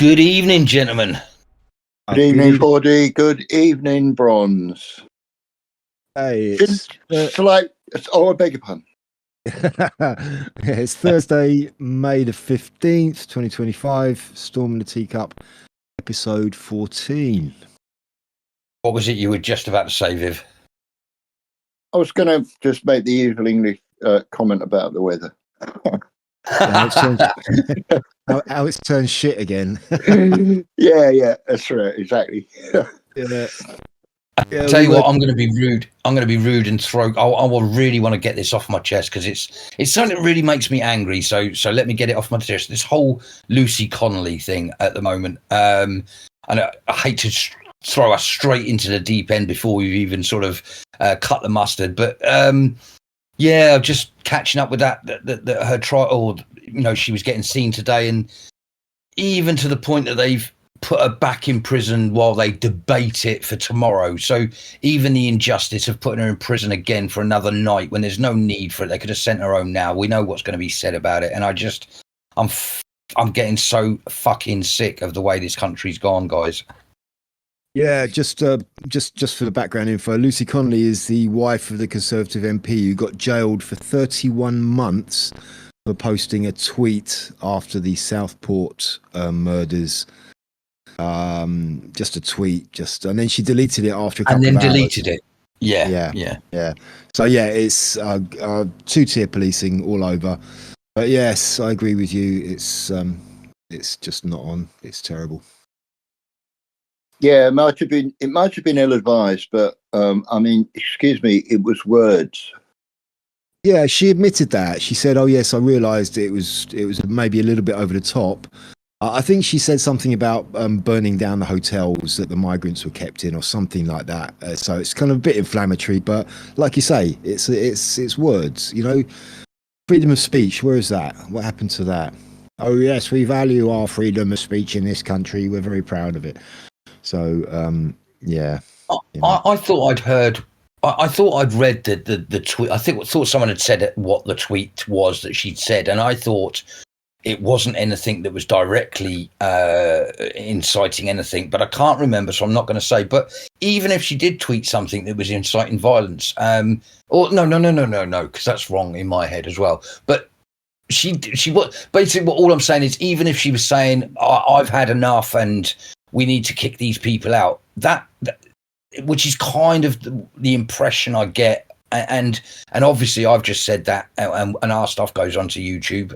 Good evening, gentlemen. Good evening, 4D. Good evening, Bronze. Hey, I beg your pardon. It's Thursday, May the 15th, 2025. Storm in the Teacup, episode 14. What was it you were just about to say, Viv? I was going to just make the usual English comment about the weather. How it's turned shit again. yeah, that's right, exactly. Yeah. I'll tell you what, I'm going to be rude. I'm going to be rude and throw. I will really want to get this off my chest because it's something that really makes me angry. So let me get it off my chest. This whole Lucy Connolly thing at the moment. And I hate to throw us straight into the deep end before we've even sort of cut the mustard. But yeah, just catching up with that her trial. She was getting seen today, and even to the point that they've put her back in prison while they debate it for tomorrow. So even the injustice of putting her in prison again for another night when there's no need for it, they could have sent her home now. We know what's going to be said about it, and I'm getting so fucking sick of the way this country's gone, guys. Yeah, just for the background info, Lucy Connolly is the wife of the Conservative MP who got jailed for 31 months for posting a tweet after the Southport murders. Just a tweet, and then she deleted it after a couple of hours. Deleted it. Yeah. So yeah, it's two-tier policing all over. But yes, I agree with you. It's just not on. It's terrible. Yeah, it might have been ill-advised, but I mean, excuse me, it was words. Yeah, she admitted that. She said, "Oh yes, I realised it was maybe a little bit over the top." I think she said something about burning down the hotels that the migrants were kept in, or something like that. So it's kind of a bit inflammatory, but like you say, it's words. Freedom of speech. Where is that? What happened to that? Oh yes, we value our freedom of speech in this country. We're very proud of it. So yeah. I thought I'd heard. I thought I'd read the tweet. I thought someone had said what the tweet was that she'd said, and I thought it wasn't anything that was directly inciting anything, but I can't remember, so I'm not going to say. But even if she did tweet something that was inciting violence, or no, because that's wrong in my head as well. But she was basically, all I'm saying is, even if she was saying I've had enough and we need to kick these people out, that which is kind of the impression I get. And obviously I've just said that, and our stuff goes onto YouTube.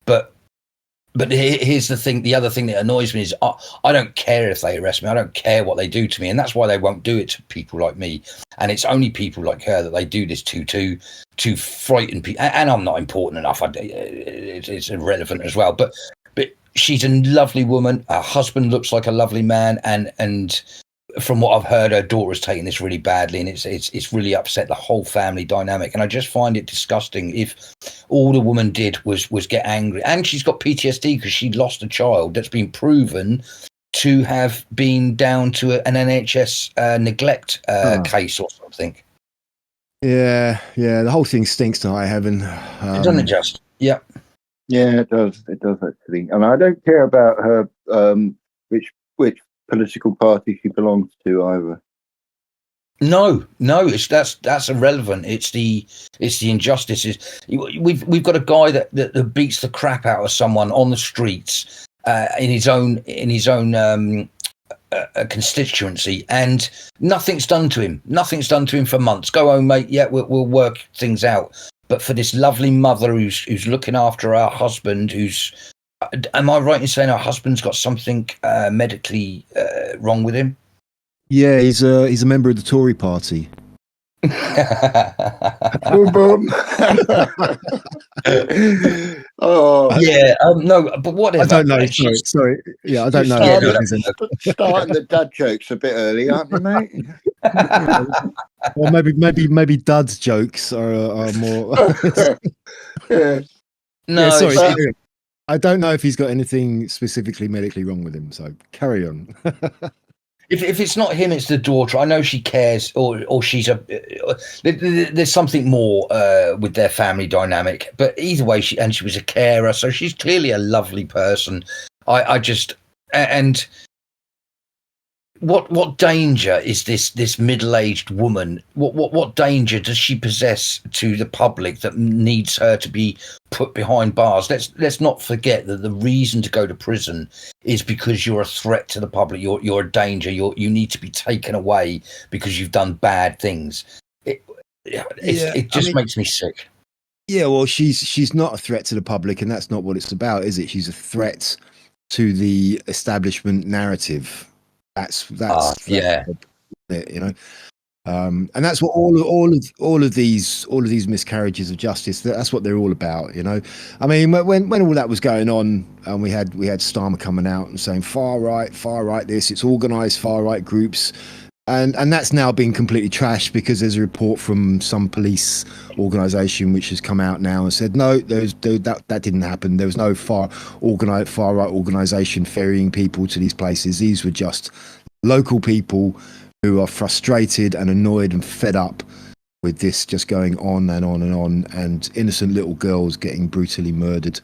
But here's the thing. The other thing that annoys me is I don't care if they arrest me. I don't care what they do to me, and that's why they won't do it to people like me. And it's only people like her that they do this to frighten people. And I'm not important enough. It's irrelevant as well. But she's a lovely woman. Her husband looks like a lovely man, and from what I've heard, her daughter's taken this really badly, and it's really upset the whole family dynamic. And I just find it disgusting if all the woman did was get angry. And she's got PTSD because she lost a child that's been proven to have been down to an NHS neglect case or something. Yeah, the whole thing stinks to high heaven. Doesn't it just? Yeah. Yeah, it does actually. And I don't care about her which political party she belongs to either. No, that's irrelevant. It's the injustices. We've got a guy that beats the crap out of someone on the streets in his own constituency, and nothing's done to him. Nothing's done to him for months. Go home, mate. Yeah, we'll work things out. But for this lovely mother who's looking after her husband, am I right in saying her husband's got something medically wrong with him? Yeah, he's a member of the Tory party. Oh yeah, no, but whatever. I don't know. Sorry. Yeah, I don't know. Starting the dad jokes a bit early, aren't you, mate? Or maybe Dud's jokes are more. Yeah. No, yeah, sorry. I don't know if he's got anything specifically medically wrong with him. So carry on. If it's not him, it's the daughter. I know she cares, or she's there's something more with their family dynamic. But either way, she was a carer, so she's clearly a lovely person. I just And what danger is this middle-aged woman? What danger does she possess to the public that needs her to be put behind bars? Let's not forget that the reason to go to prison is because you're a threat to the public. You're a danger. You need to be taken away because you've done bad things. It just makes me sick. Yeah, well, she's not a threat to the public, and that's not what it's about, is it? She's a threat to the establishment narrative. That's Yeah. it, you know. And that's what all of these miscarriages of justice. That's what they're all about, you know. I mean, when all that was going on, and we had Starmer coming out and saying far right this, it's organised far right groups. And that's now been completely trashed because there's a report from some police organisation which has come out now and said no, that didn't happen. There was no far right organisation ferrying people to these places. These were just local people who are frustrated and annoyed and fed up with this just going on and on and on, and innocent little girls getting brutally murdered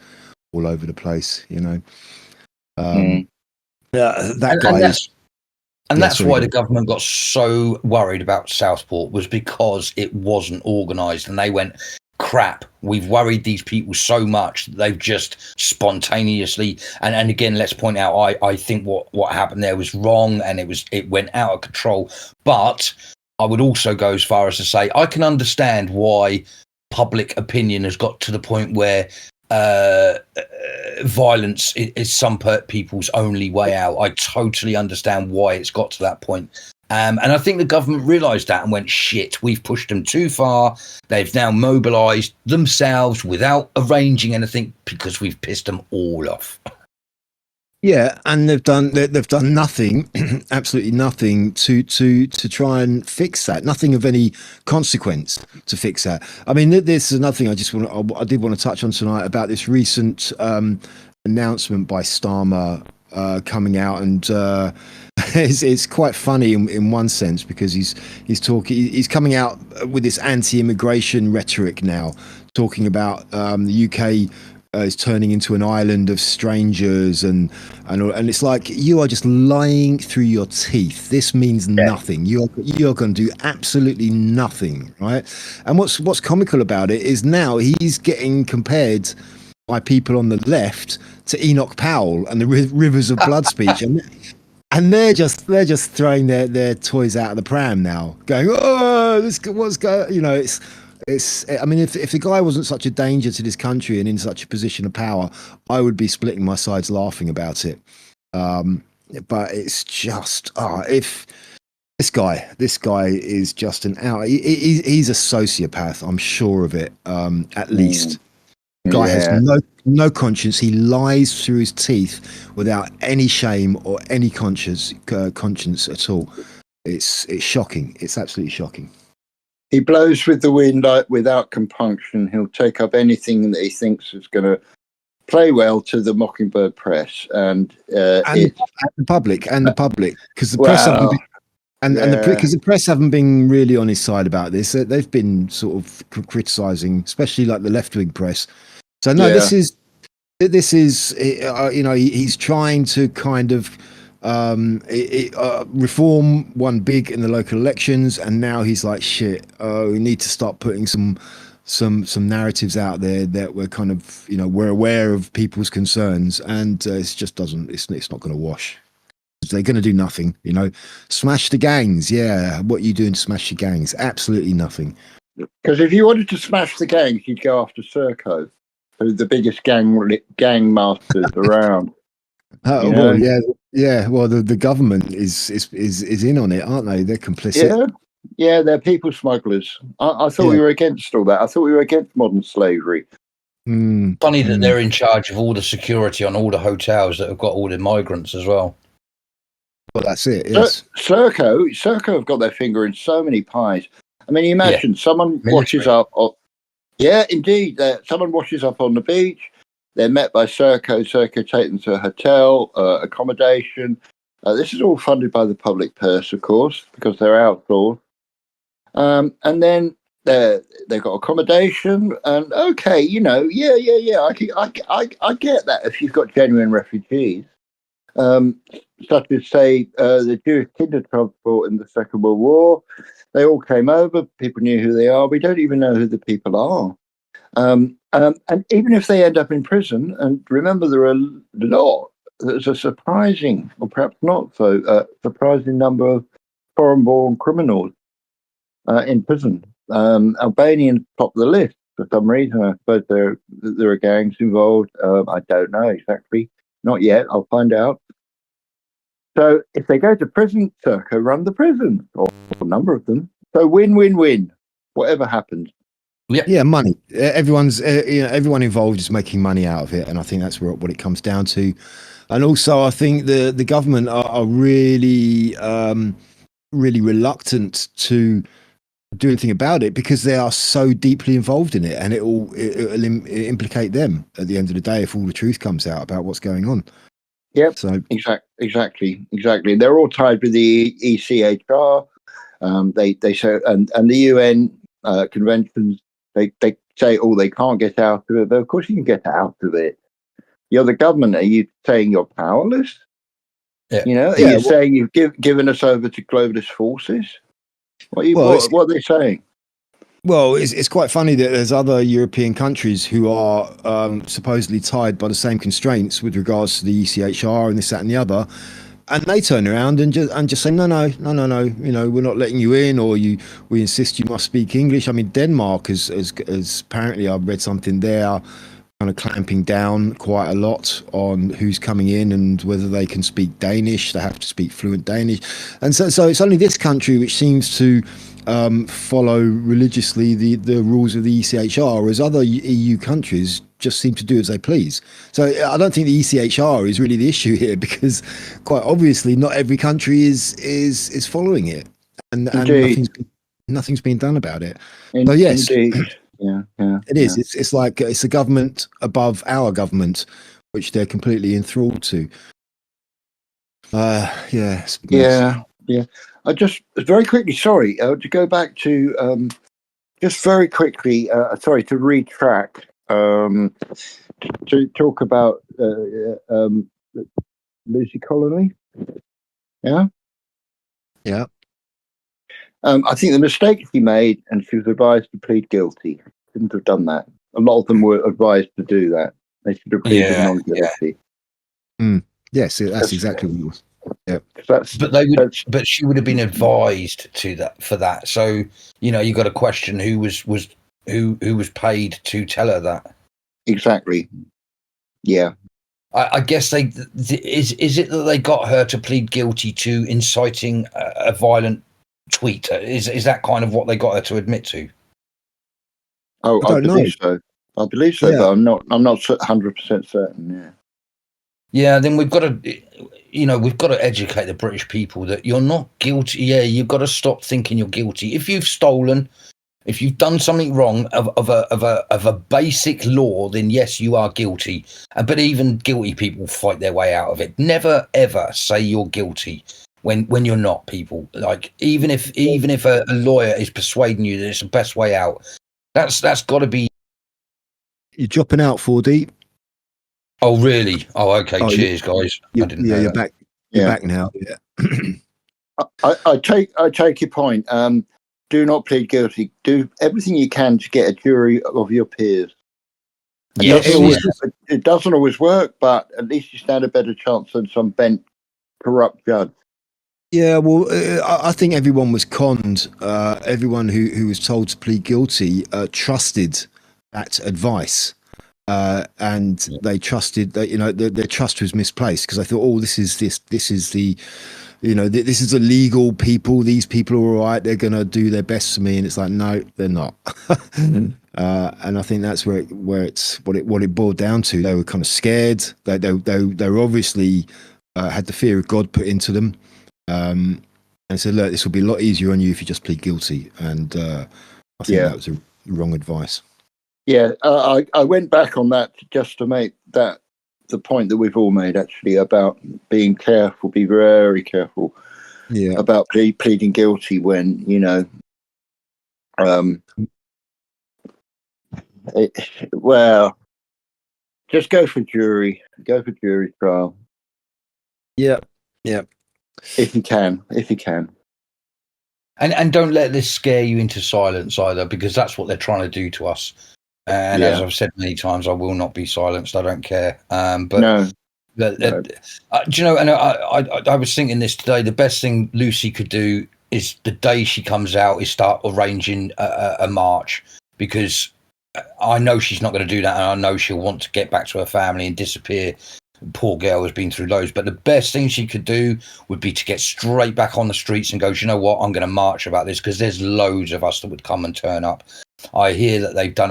all over the place. You know, that guy. And that's why the government got so worried about Southport, was because it wasn't organised, and they went, crap, we've worried these people so much that they've just spontaneously, and again, let's point out, I think what happened there was wrong, and it went out of control. But I would also go as far as to say I can understand why public opinion has got to the point where violence is some people's only way out. I totally understand why it's got to that point. And I think the government realised that and went, shit, we've pushed them too far. They've now mobilised themselves without arranging anything because we've pissed them all off. Yeah, and they've done nothing, absolutely nothing to try and fix that. Nothing of any consequence to fix that. I mean, this is another thing I did want to touch on tonight about this recent announcement by Starmer coming out, and it's quite funny in one sense because he's coming out with this anti-immigration rhetoric now, talking about the UK. Is turning into an island of strangers, and it's like, you are just lying through your teeth. This means nothing. You're going to do absolutely nothing, right? And what's comical about it is now he's getting compared by people on the left to Enoch Powell and the Rivers of Blood speech, and they're just throwing their toys out of the pram now, going, oh, what's going, you know, It's. I mean, if the guy wasn't such a danger to this country and in such a position of power, I would be splitting my sides laughing about it. But it's just, if this guy is just an out. He's a sociopath. I'm sure of it. At least, guy has no conscience. He lies through his teeth without any shame or any conscience at all. It's shocking. It's absolutely shocking. He blows with the wind without compunction. He'll take up anything that he thinks is going to play well to the Mockingbird press and the public, because the press because the press haven't been really on his side about this. They've been sort of criticising, especially like the left-wing press. So no, this is you know, he's trying to kind of reform, won big in the local elections, and now he's like, shit, we need to start putting some narratives out there that we're kind of, you know, we're aware of people's concerns, and it's not going to wash. They're going to do nothing, you know. Smash the gangs. Yeah, what are you doing to smash the gangs? Absolutely nothing. Because if you wanted to smash the gangs, you'd go after Serco, who's the biggest gang masters around. Well, yeah. Well, the government is in on it, aren't they? They're complicit. Yeah, they're people smugglers. I thought we were against all that. I thought we were against modern slavery. Funny that they're in charge of all the security on all the hotels that have got all the migrants as well. Well, that's it. Yes. Serco have got their finger in so many pies. I mean, you imagine someone washes up. Yeah, indeed. Someone washes up on the beach. They're met by Serco. Serco take them to a hotel, accommodation. This is all funded by the public purse, of course, because they're outsourced. And then they've got accommodation. And okay, you know, I get that if you've got genuine refugees. such as, say, the Jewish kinder transport in the Second World War. They all came over. People knew who they are. We don't even know who the people are. And even if they end up in prison, and remember, there are there's a surprising, or perhaps not so, surprising number of foreign-born criminals in prison. Albanians top the list for some reason. I suppose there are gangs involved. I don't know exactly. Not yet. I'll find out. So if they go to prison, Serco run the prison, or a number of them. So win-win-win, whatever happens. Yeah, money. Everyone involved is making money out of it, and I think that's what it comes down to. And also, I think the government are really really reluctant to do anything about it because they are so deeply involved in it, and it'll implicate them at the end of the day if all the truth comes out about what's going on. Yep. So exactly. They're all tied with the ECHR. They show and the UN conventions. They say, oh, they can't get out of it. But of course, you can get out of it. You're the government. Are you saying you're powerless? Yeah. Are you saying you've given us over to globalist forces? What are they saying? Well, it's quite funny that there's other European countries who are supposedly tied by the same constraints with regards to the ECHR and this, that, and the other, and they turn around and just say no, we're not letting you in, or we insist you must speak English. I mean, Denmark has apparently, I've read something there, kind of clamping down quite a lot on who's coming in and whether they can speak Danish. They have to speak fluent Danish, and so it's only this country which seems to follow religiously the rules of the ECHR, whereas other EU countries just seem to do as they please. So I don't think the ECHR is really the issue here, because quite obviously not every country is following it, and nothing's been done about it. So yes, indeed. Yeah, it is. It's like it's a government above our government, which they're completely enthralled to. Yeah. I just very quickly, sorry, to go back to just very quickly, sorry, to retrack, to talk about Lucy Connolly. Yeah. I think the mistake she made, and she was advised to plead guilty. Shouldn't have done that. A lot of them were advised to do that. They should have pleaded non-guilty. Yes, that's exactly what it was. Yeah, but she would have been advised to that for that. So you got to question who was paid to tell her that. Exactly. Yeah. I guess is it that they got her to plead guilty to inciting a violent tweet? Is that kind of what they got her to admit to? Oh, I believe so. I believe so, but I'm not 100% certain. Yeah. Yeah, then we've got to educate the British people that you're not guilty. Yeah, you've got to stop thinking you're guilty. If you've stolen, if you've done something wrong of a basic law, then yes, you are guilty. But even guilty people fight their way out of it. Never ever say you're guilty when you're not. People, like even if a lawyer is persuading you that it's the best way out, that's got to be. You're dropping out 4D. Oh really? Oh okay. Cheers, guys. I didn't know you're that. back. You're back now. Yeah. I take your point. Do not plead guilty. Do everything you can to get a jury of your peers. It doesn't always work, but at least you stand a better chance than some bent, corrupt judge. Yeah, well, I think everyone was conned. Everyone who was told to plead guilty trusted that advice. And they trusted that their trust was misplaced, because I thought, oh, this is the this is the legal people. These people are all right. They're going to do their best for me, and it's like, no, they're not. And I think that's what it boiled down to. They were kind of scared. They were obviously had the fear of God put into them, and said, look, this will be a lot easier on you if you just plead guilty. And I think that was a wrong advice. Yeah, I went back on that just to make that the point that we've all made, actually, about being careful, be very careful about pleading guilty when, just go for jury trial. Yeah, yeah. If you can. And don't let this scare you into silence either, because that's what they're trying to do to us. And as I've said many times, I will not be silenced. I don't care. But no. Do you know? And I was thinking this today. The best thing Lucy could do is the day she comes out is start arranging a march, because I know she's not going to do that, and I know she'll want to get back to her family and disappear. Poor girl has been through loads, but the best thing she could do would be to get straight back on the streets and go, "Do you know what? I'm going to march about this," because there's loads of us that would come and turn up. I hear that they've done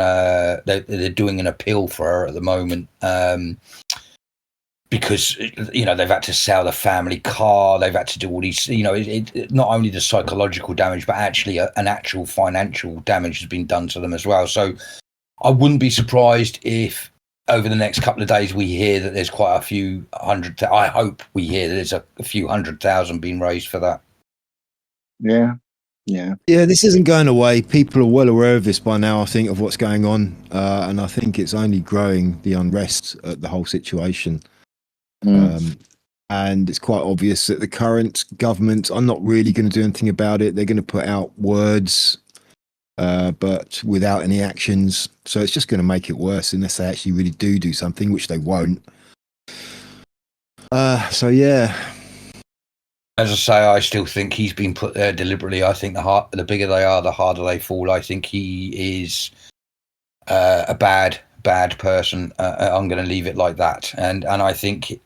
they're doing an appeal for her at the moment, because they've had to sell the family car, they've had to do all these, not only the psychological damage, but actually an actual financial damage has been done to them as well. So I wouldn't be surprised if over the next couple of days we hear that there's quite a few hundred. I hope we hear that there's a few 100,000 being raised for that. Yeah. This isn't going away. People are well aware of this by now, I think, of what's going on, and I think it's only growing, the unrest at the whole situation. And it's quite obvious that the current government are not really going to do anything about it. They're going to put out words, but without any actions. So it's just going to make it worse unless they actually really do something, which they won't. So yeah. As I say, I still think he's been put there deliberately. I think the bigger they are, the harder they fall. I think he is a bad person. I'm going to leave it like that. And I think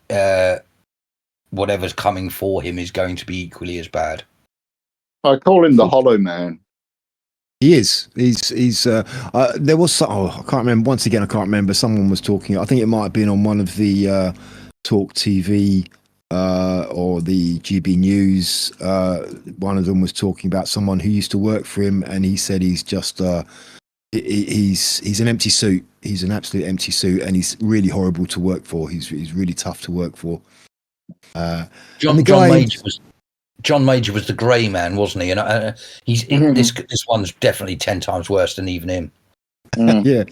whatever's coming for him is going to be equally as bad. I call him the Hollow Man. He is. He's. There was I can't remember. Once again, I can't remember. Someone was talking. I think it might have been on one of the Talk TV or the GB News. One of them was talking about someone who used to work for him, and he said he's just. He's an empty suit. He's an absolute empty suit, and he's really horrible to work for. He's really tough to work for. John Major was the grey man, wasn't he? And this one's definitely 10 times worse than even him. Yeah.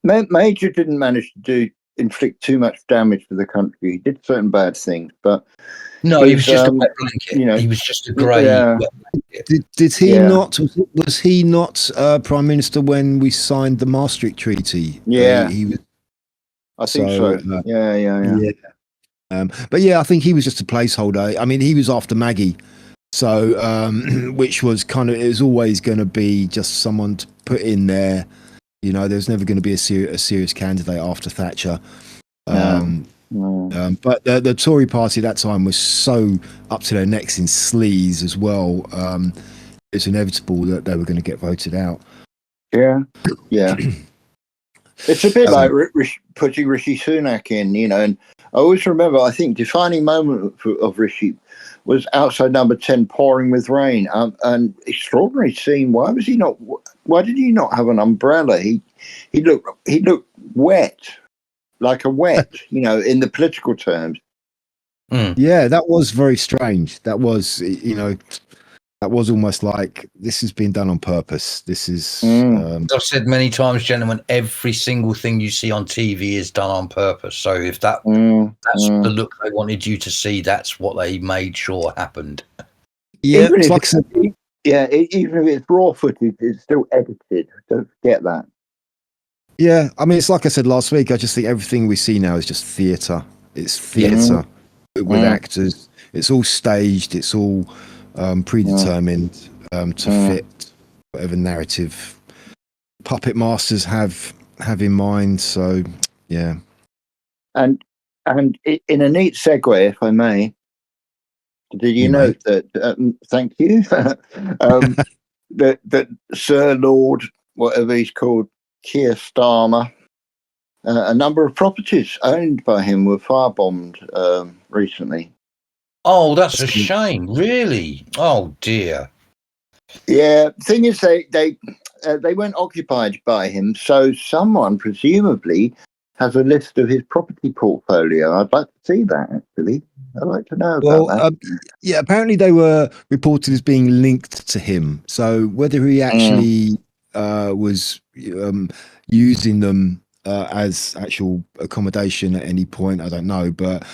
Major didn't manage to inflict too much damage to the country. He did certain bad things, but no, he was just a wet blanket. He was just a grey. Yeah. Did he not? Was he not Prime Minister when we signed the Maastricht Treaty? Yeah, he was. I think so. Yeah. But yeah, I think he was just a placeholder. I mean, he was after Maggie, so which was kind of, it was always going to be just someone to put in there. There's never going to be a serious candidate after Thatcher. But the Tory party at that time was so up to their necks in sleaze as well. It's inevitable that they were going to get voted out. Yeah. It's a bit like putting Rishi Sunak in, and I always remember, I think, defining moment of Rishi was outside number 10 pouring with rain. An extraordinary scene. Why did he not have an umbrella? He looked wet, like a wet, in the political terms. Yeah, that was very strange. That was, that was almost like this has been done on purpose. This is. I've said many times, gentlemen, every single thing you see on TV is done on purpose. So if that's the look they wanted you to see, that's what they made sure happened. Yeah, even if it's raw footage, it's still edited. Don't forget that. Yeah, I mean, it's like I said last week. I just think everything we see now is just theatre. It's theatre with actors. It's all staged. It's all predetermined to fit whatever narrative puppet masters have in mind. So, yeah. And in a neat segue, if I may, did you note that? Thank you. that Sir Lord, whatever he's called, Keir Starmer, a number of properties owned by him were firebombed recently. Oh, that's a shame. Really? Oh dear. Yeah. Thing is, they weren't occupied by him, so someone presumably has a list of his property portfolio. I'd like to see that. Actually, I'd like to know about that. Yeah. Apparently, they were reported as being linked to him. So whether he actually was using them as actual accommodation at any point. I don't know, but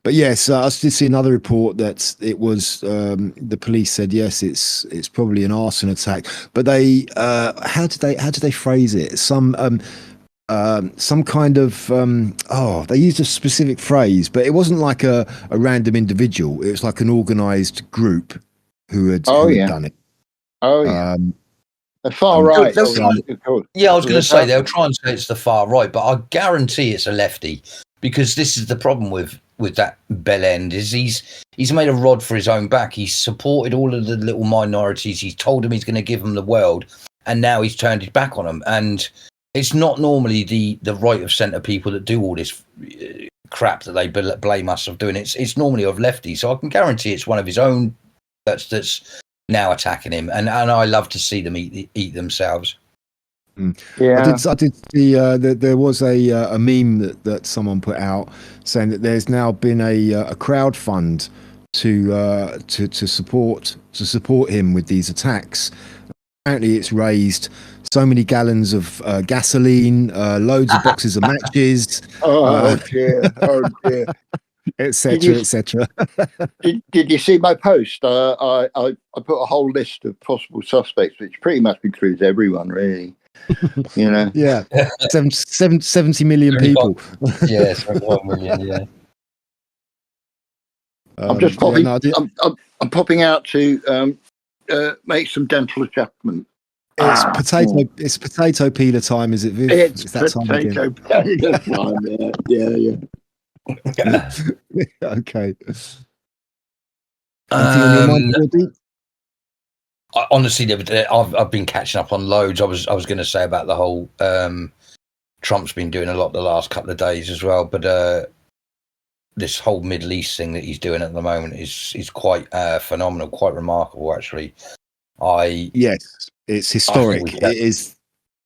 yes, I did see another report that it was the police said yes, it's probably an arson attack. But they how did they phrase it? Some kind of they used a specific phrase, but it wasn't like a random individual. It was like an organized group who had done it. Oh yeah. The far right. I was going to say they'll try and say it's the far right, but I guarantee it's a lefty, because this is the problem with that Bellend is he's made a rod for his own back. He's supported all of the little minorities. He's told them he's going to give them the world, and now he's turned his back on them. And it's not normally the right of centre people that do all this crap that they blame us of doing. It's normally of lefties. So I can guarantee it's one of his own that's now attacking him, and I love to see them eat themselves. Yeah, I did see there was a meme that someone put out saying that there's now been a crowd fund to support him with these attacks. Apparently, it's raised so many gallons of gasoline, loads of boxes of matches. Oh dear. Etc. Did you see my post? I put a whole list of possible suspects, which pretty much includes everyone, really. You know, yeah, 70 million people. Yeah, 71 million. Yeah. I'm just popping. I'm popping out to make some dental adjustment. It's potato peeler time, is it, Viv? It's that potato peeler time. Yeah. Okay. Honestly, I've been catching up on loads. I was going to say about the whole Trump's been doing a lot the last couple of days as well, but this whole Middle East thing that he's doing at the moment is quite phenomenal, quite remarkable, actually. Yes, it's historic. This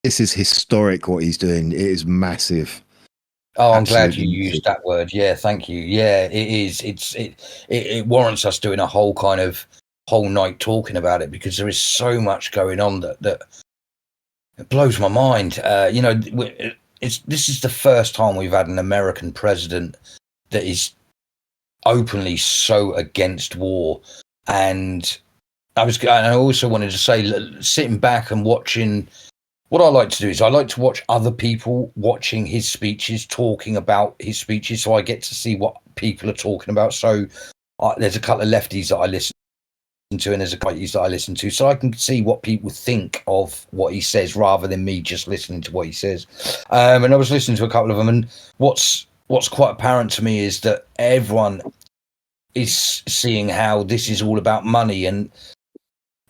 is historic what he's doing. It is massive. Oh, I'm glad you used that word. Yeah, thank you. Yeah, it is. It warrants us doing a whole night talking about it, because there is so much going on that it blows my mind. This is the first time we've had an American president that is openly so against war. And I also wanted to say, sitting back and watching. What I like to do is I like to watch other people watching his speeches, talking about his speeches, so I get to see what people are talking about. So there's a couple of lefties that I listen to, and there's a couple of righties that I listen to, so I can see what people think of what he says rather than me just listening to what he says. And I was listening to a couple of them, and what's quite apparent to me is that everyone is seeing how this is all about money,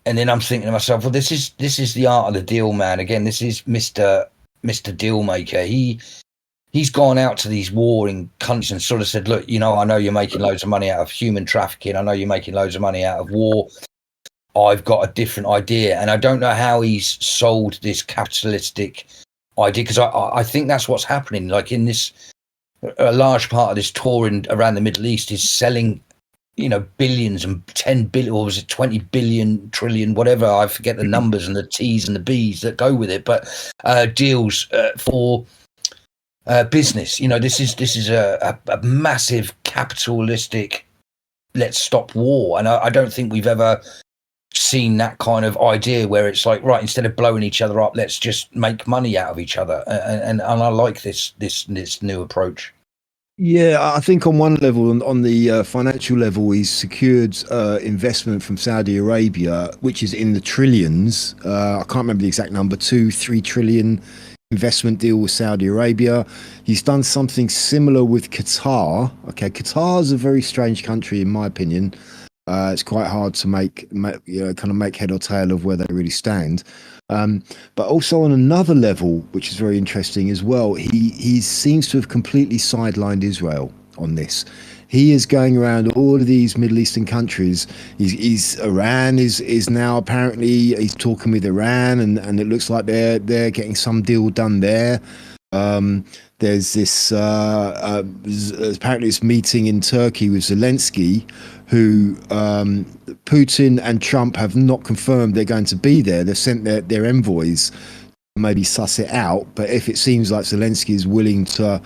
and then I'm thinking to myself, well, this is the art of the deal, man. Again, this is Mr. Dealmaker. He's gone out to these warring countries and sort of said, look, I know you're making loads of money out of human trafficking. I know you're making loads of money out of war. I've got a different idea. And I don't know how he's sold this capitalistic idea, because I think that's what's happening. Like in this, a large part of this tour around the Middle East is selling billions and 10 billion, or was it 20 billion, trillion, whatever, I forget the numbers and the T's and the B's that go with it, but deals for business. This is a massive capitalistic let's stop war, and I don't think we've ever seen that kind of idea where it's like, right, instead of blowing each other up, let's just make money out of each other, and I like this new approach. Yeah, I think on one level, on the financial level, he's secured investment from Saudi Arabia, which is in the trillions. I can't remember the exact number, 2-3 trillion investment deal with Saudi Arabia. He's done something similar with Qatar. Okay, Qatar is a very strange country, in my opinion. It's quite hard to make head or tail of where they really stand. But also on another level, which is very interesting as well, he seems to have completely sidelined Israel on this. He is going around all of these Middle Eastern countries. Iran is now apparently, he's talking with Iran, and it looks like they're getting some deal done there. There's this apparently this meeting in Turkey with Zelensky, who Putin and Trump have not confirmed they're going to be there. They've sent their envoys maybe suss it out. But if it seems like Zelensky is willing to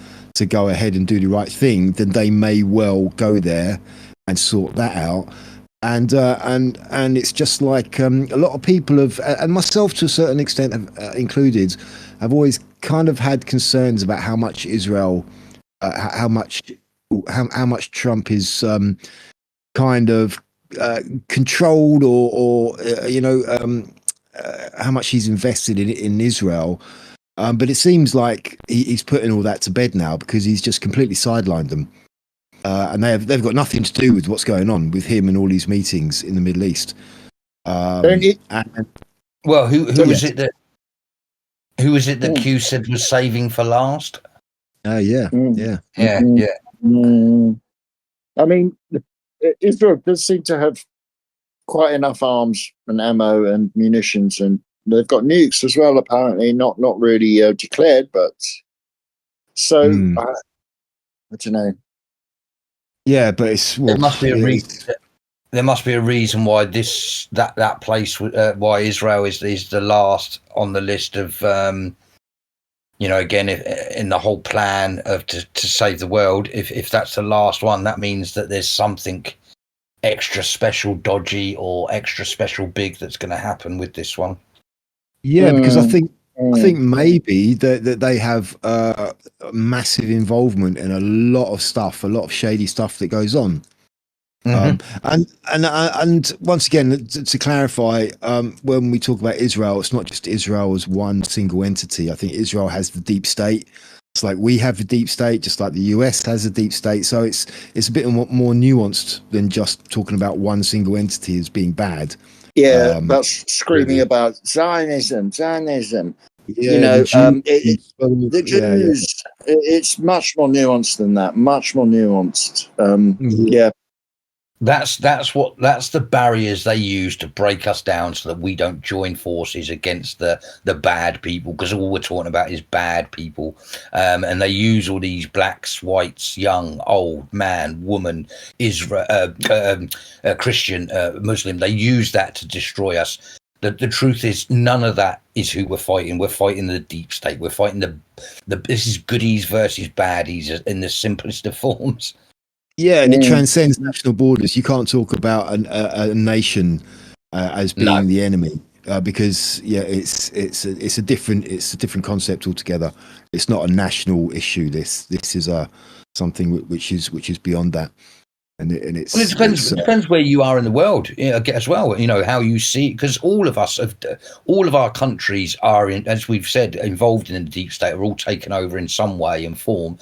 go ahead and do the right thing, then they may well go there and sort that out. And it's just like a lot of people have, and myself to a certain extent included, have always kind of had concerns about how much Israel, how much Trump is kind of controlled, or how much he's invested in Israel. But it seems like he's putting all that to bed now, because he's just completely sidelined them. And they've got nothing to do with what's going on with him and all these meetings in the Middle East. Who was it that Q said was saving for last? Yeah. I mean, Israel does seem to have quite enough arms and ammo and munitions, and they've got nukes as well. Apparently, not really declared, but so I don't know. Yeah, but there must be a reason. There must be a reason why that place, why Israel is the last on the list of, again, in the whole plan of to save the world. If that's the last one, that means that there's something extra special dodgy or extra special big that's going to happen with this one. Yeah, because I think maybe that they have massive involvement in a lot of stuff, a lot of shady stuff that goes on. And once again, to clarify, when we talk about Israel, it's not just Israel as one single entity. I think Israel has the deep state. It's like we have the deep state, just like the US has a deep state. So it's a bit more nuanced than just talking about one single entity as being bad. Yeah, that's screaming about Zionism. Yeah, the Jews. It's much more nuanced than that. Much more nuanced. Yeah. That's the barriers they use to break us down, so that we don't join forces against the bad people, because all we're talking about is bad people. And they use all these blacks, whites, young, old, man, woman, Israel, Christian, Muslim. They use that to destroy us. The truth is, none of that is who we're fighting. We're fighting the deep state. We're fighting this is goodies versus baddies in the simplest of forms. Yeah, and it transcends national borders. You can't talk about a nation as being the enemy, because it's a different concept altogether. It's not a national issue. This is something which is beyond that, and it depends where you are in the world, as well. How you see, because all of our countries are, as we've said, involved in the deep state, are all taken over in some way and form.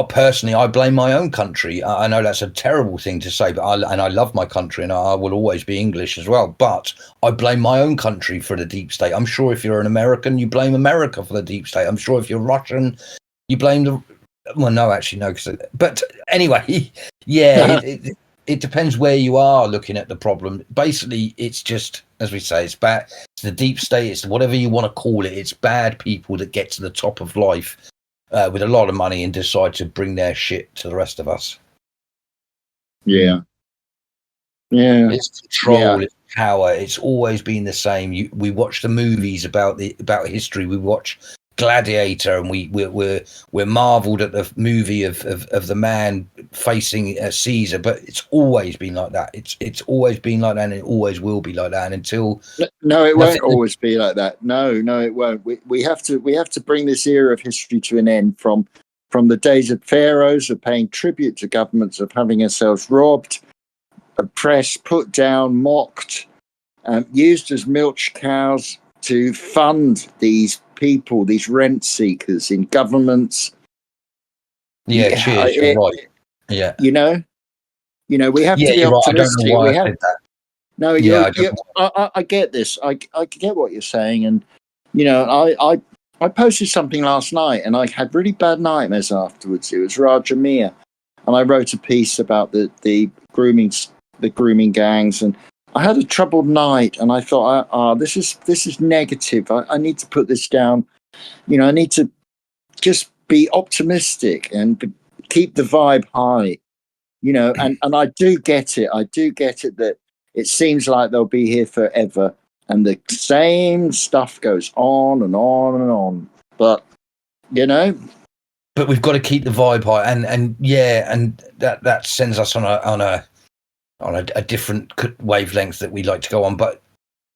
Personally, I blame my own country. I know that's a terrible thing to say, but I love my country, and I will always be English as well. But I blame my own country for the deep state. I'm sure if you're an American, you blame America for the deep state. I'm sure if you're Russian, you blame but anyway, yeah, it depends where you are looking at the problem. Basically, it's just, as we say, it's bad. It's the deep state. It's whatever you want to call it. It's bad people that get to the top of life with a lot of money and decide to bring their shit to the rest of us. Yeah. It's control, it's power. It's always been the same. We watch the movies about history. We watch Gladiator, and we're marveled at the movie of the man facing Caesar. But it's always been like that. It's always been like that, and it always will be like that. And until it won't always be like that. No, it won't. We have to bring this era of history to an end. From the days of pharaohs, of paying tribute to governments, of having ourselves robbed, oppressed, put down, mocked, used as milch cows to fund these people, these rent seekers in governments. Cheers. You're right. Yeah. We have to be optimistic. Right. I don't know why I said that. No, I get this. I get what you're saying, and I posted something last night, and I had really bad nightmares afterwards. It was Rajamir, and I wrote a piece about the grooming gangs, and I had a troubled night, and I thought, this is negative. I need to put this down. I need to just be optimistic and keep the vibe high. And I do get it. I do get it that it seems like they'll be here forever, and the same stuff goes on and on and on. But but we've got to keep the vibe high, and that sends us on a different wavelength that we like to go on. But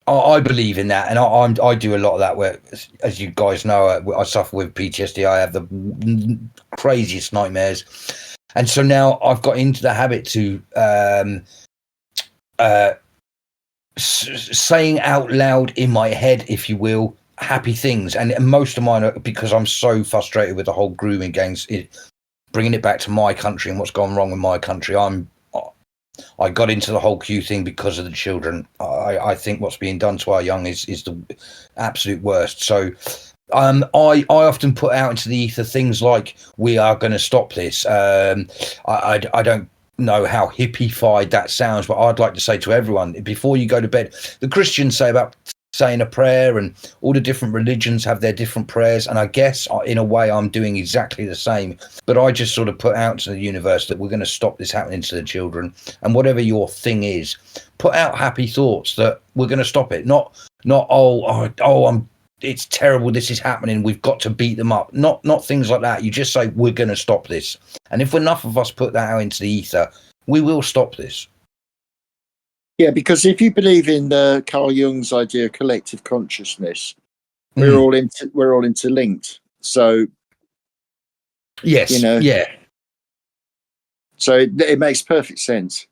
I believe in that, and I do a lot of that. Where, as you guys know, I suffer with PTSD. I have the craziest nightmares, and so now I've got into the habit to saying out loud in my head, if you will, happy things, and most of mine are because I'm so frustrated with the whole grooming gangs, bringing it back to my country and what's gone wrong with my country. I got into the whole Q thing because of the children. I think what's being done to our young is the absolute worst. So I often put out into the ether things like, we are going to stop this. I don't know how hippified that sounds, but I'd like to say to everyone, before you go to bed, the Christians say about saying a prayer, and all the different religions have their different prayers, and I guess in a way I'm doing exactly the same, but I just sort of put out to the universe that we're going to stop this happening to the children, and whatever your thing is, put out happy thoughts that we're going to stop it, not it's terrible, this is happening, we've got to beat them up, not things like that. You just say, we're going to stop this, and if enough of us put that out into the ether, we will stop this. Yeah, because if you believe in Carl Jung's idea of collective consciousness, we're all interlinked. So, yes, So it makes perfect sense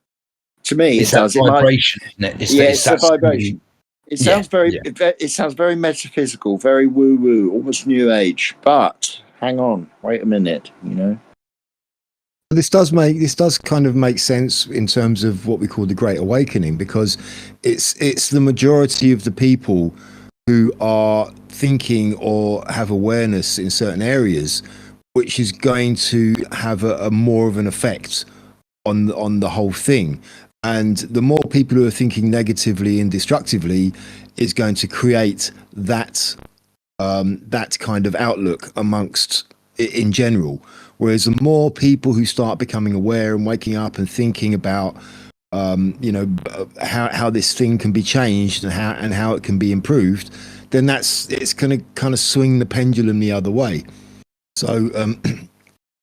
to me. It's that vibration, isn't it? It's a vibration. It sounds It sounds very metaphysical, very woo woo, almost new age. But hang on, wait a minute. This does kind of make sense in terms of what we call the Great Awakening, because it's the majority of the people who are thinking or have awareness in certain areas, which is going to have a more of an effect on the whole thing. And the more people who are thinking negatively and destructively is going to create that kind of outlook amongst in general. Whereas the more people who start becoming aware and waking up and thinking about, how this thing can be changed and how it can be improved, then it's going to kind of swing the pendulum the other way. So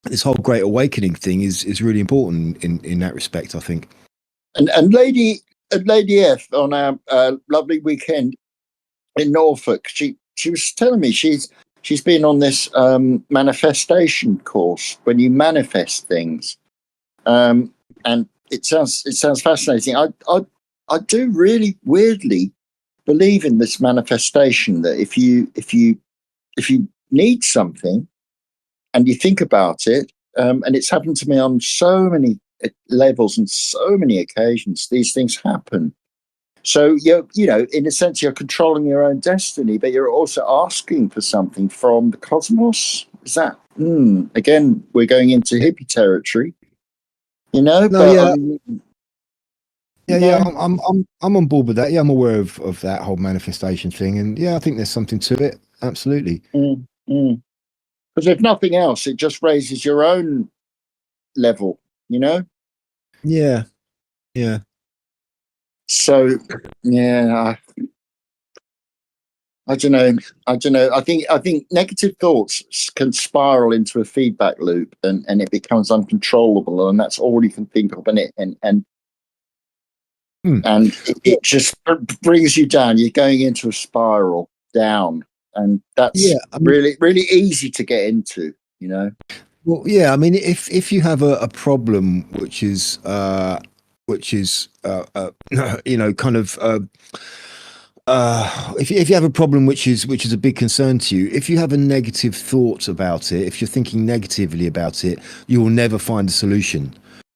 this whole Great Awakening thing is really important in that respect, I think. And Lady F on our lovely weekend in Norfolk, she was telling me she's been on this manifestation course when you manifest things, and it sounds fascinating. I do really weirdly believe in this manifestation, that if you need something and you think about it, and it's happened to me on so many levels and so many occasions, these things happen. So you're in a sense, you're controlling your own destiny, but you're also asking for something from the cosmos. Is that again? We're going into hippie territory, No, but, yeah. I'm on board with that. Yeah, I'm aware of that whole manifestation thing, and yeah, I think there's something to it. Absolutely. Because if nothing else, it just raises your own level. Yeah. So, yeah, I don't know. I think negative thoughts can spiral into a feedback loop, and it becomes uncontrollable, and that's all you can think of, and it just brings you down. You're going into a spiral down, and that's really, really easy to get into. Well, yeah. I mean, if you have a problem which is kind of if you have a problem which is a big concern to you, if you have a negative thought about it, if you're thinking negatively about it, you will never find a solution.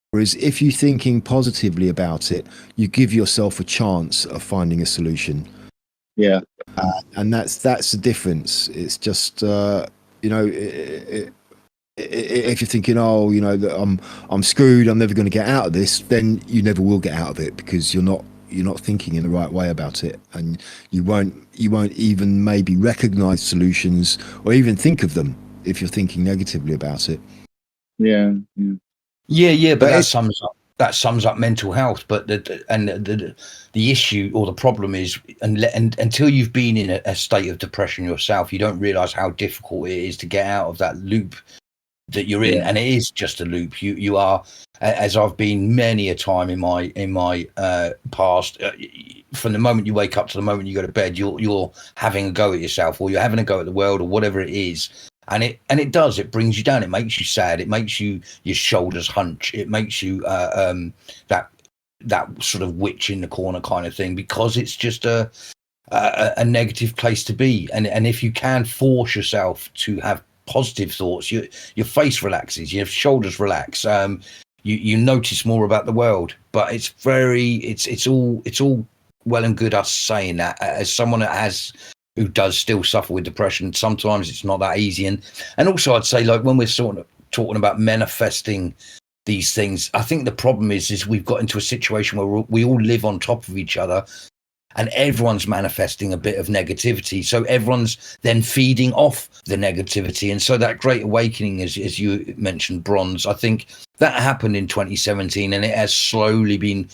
Whereas if you're thinking positively about it, you give yourself a chance of finding a solution. Yeah. And that's the difference. It's just if you're thinking, that I'm screwed, I'm never going to get out of this, then you never will get out of it, because you're not thinking in the right way about it, and you won't even maybe recognize solutions or even think of them if you're thinking negatively about it. Yeah. But that sums up that sums up mental health. But the issue or the problem is, and until you've been in a state of depression yourself, you don't realize how difficult it is to get out of that loop that you're in. And it is just a loop. You are, as I've been many a time in my past, from the moment you wake up to the moment you go to bed, you're having a go at yourself, or you're having a go at the world, or whatever it is. And it brings you down. It makes you sad. It makes your shoulders hunch. It makes you that sort of witch in the corner kind of thing, because it's just a negative place to be. And if you can force yourself to have positive thoughts, your face relaxes, your shoulders relax, you notice more about the world. But it's all well and good us saying that, as someone who does still suffer with depression. Sometimes it's not that easy. And also I'd say, like, when we're sort of talking about manifesting these things, I think the problem is we've got into a situation where we all live on top of each other, and everyone's manifesting a bit of negativity. So everyone's then feeding off the negativity. And so that great awakening, as you mentioned, Bronze, I think that happened in 2017, and it has slowly been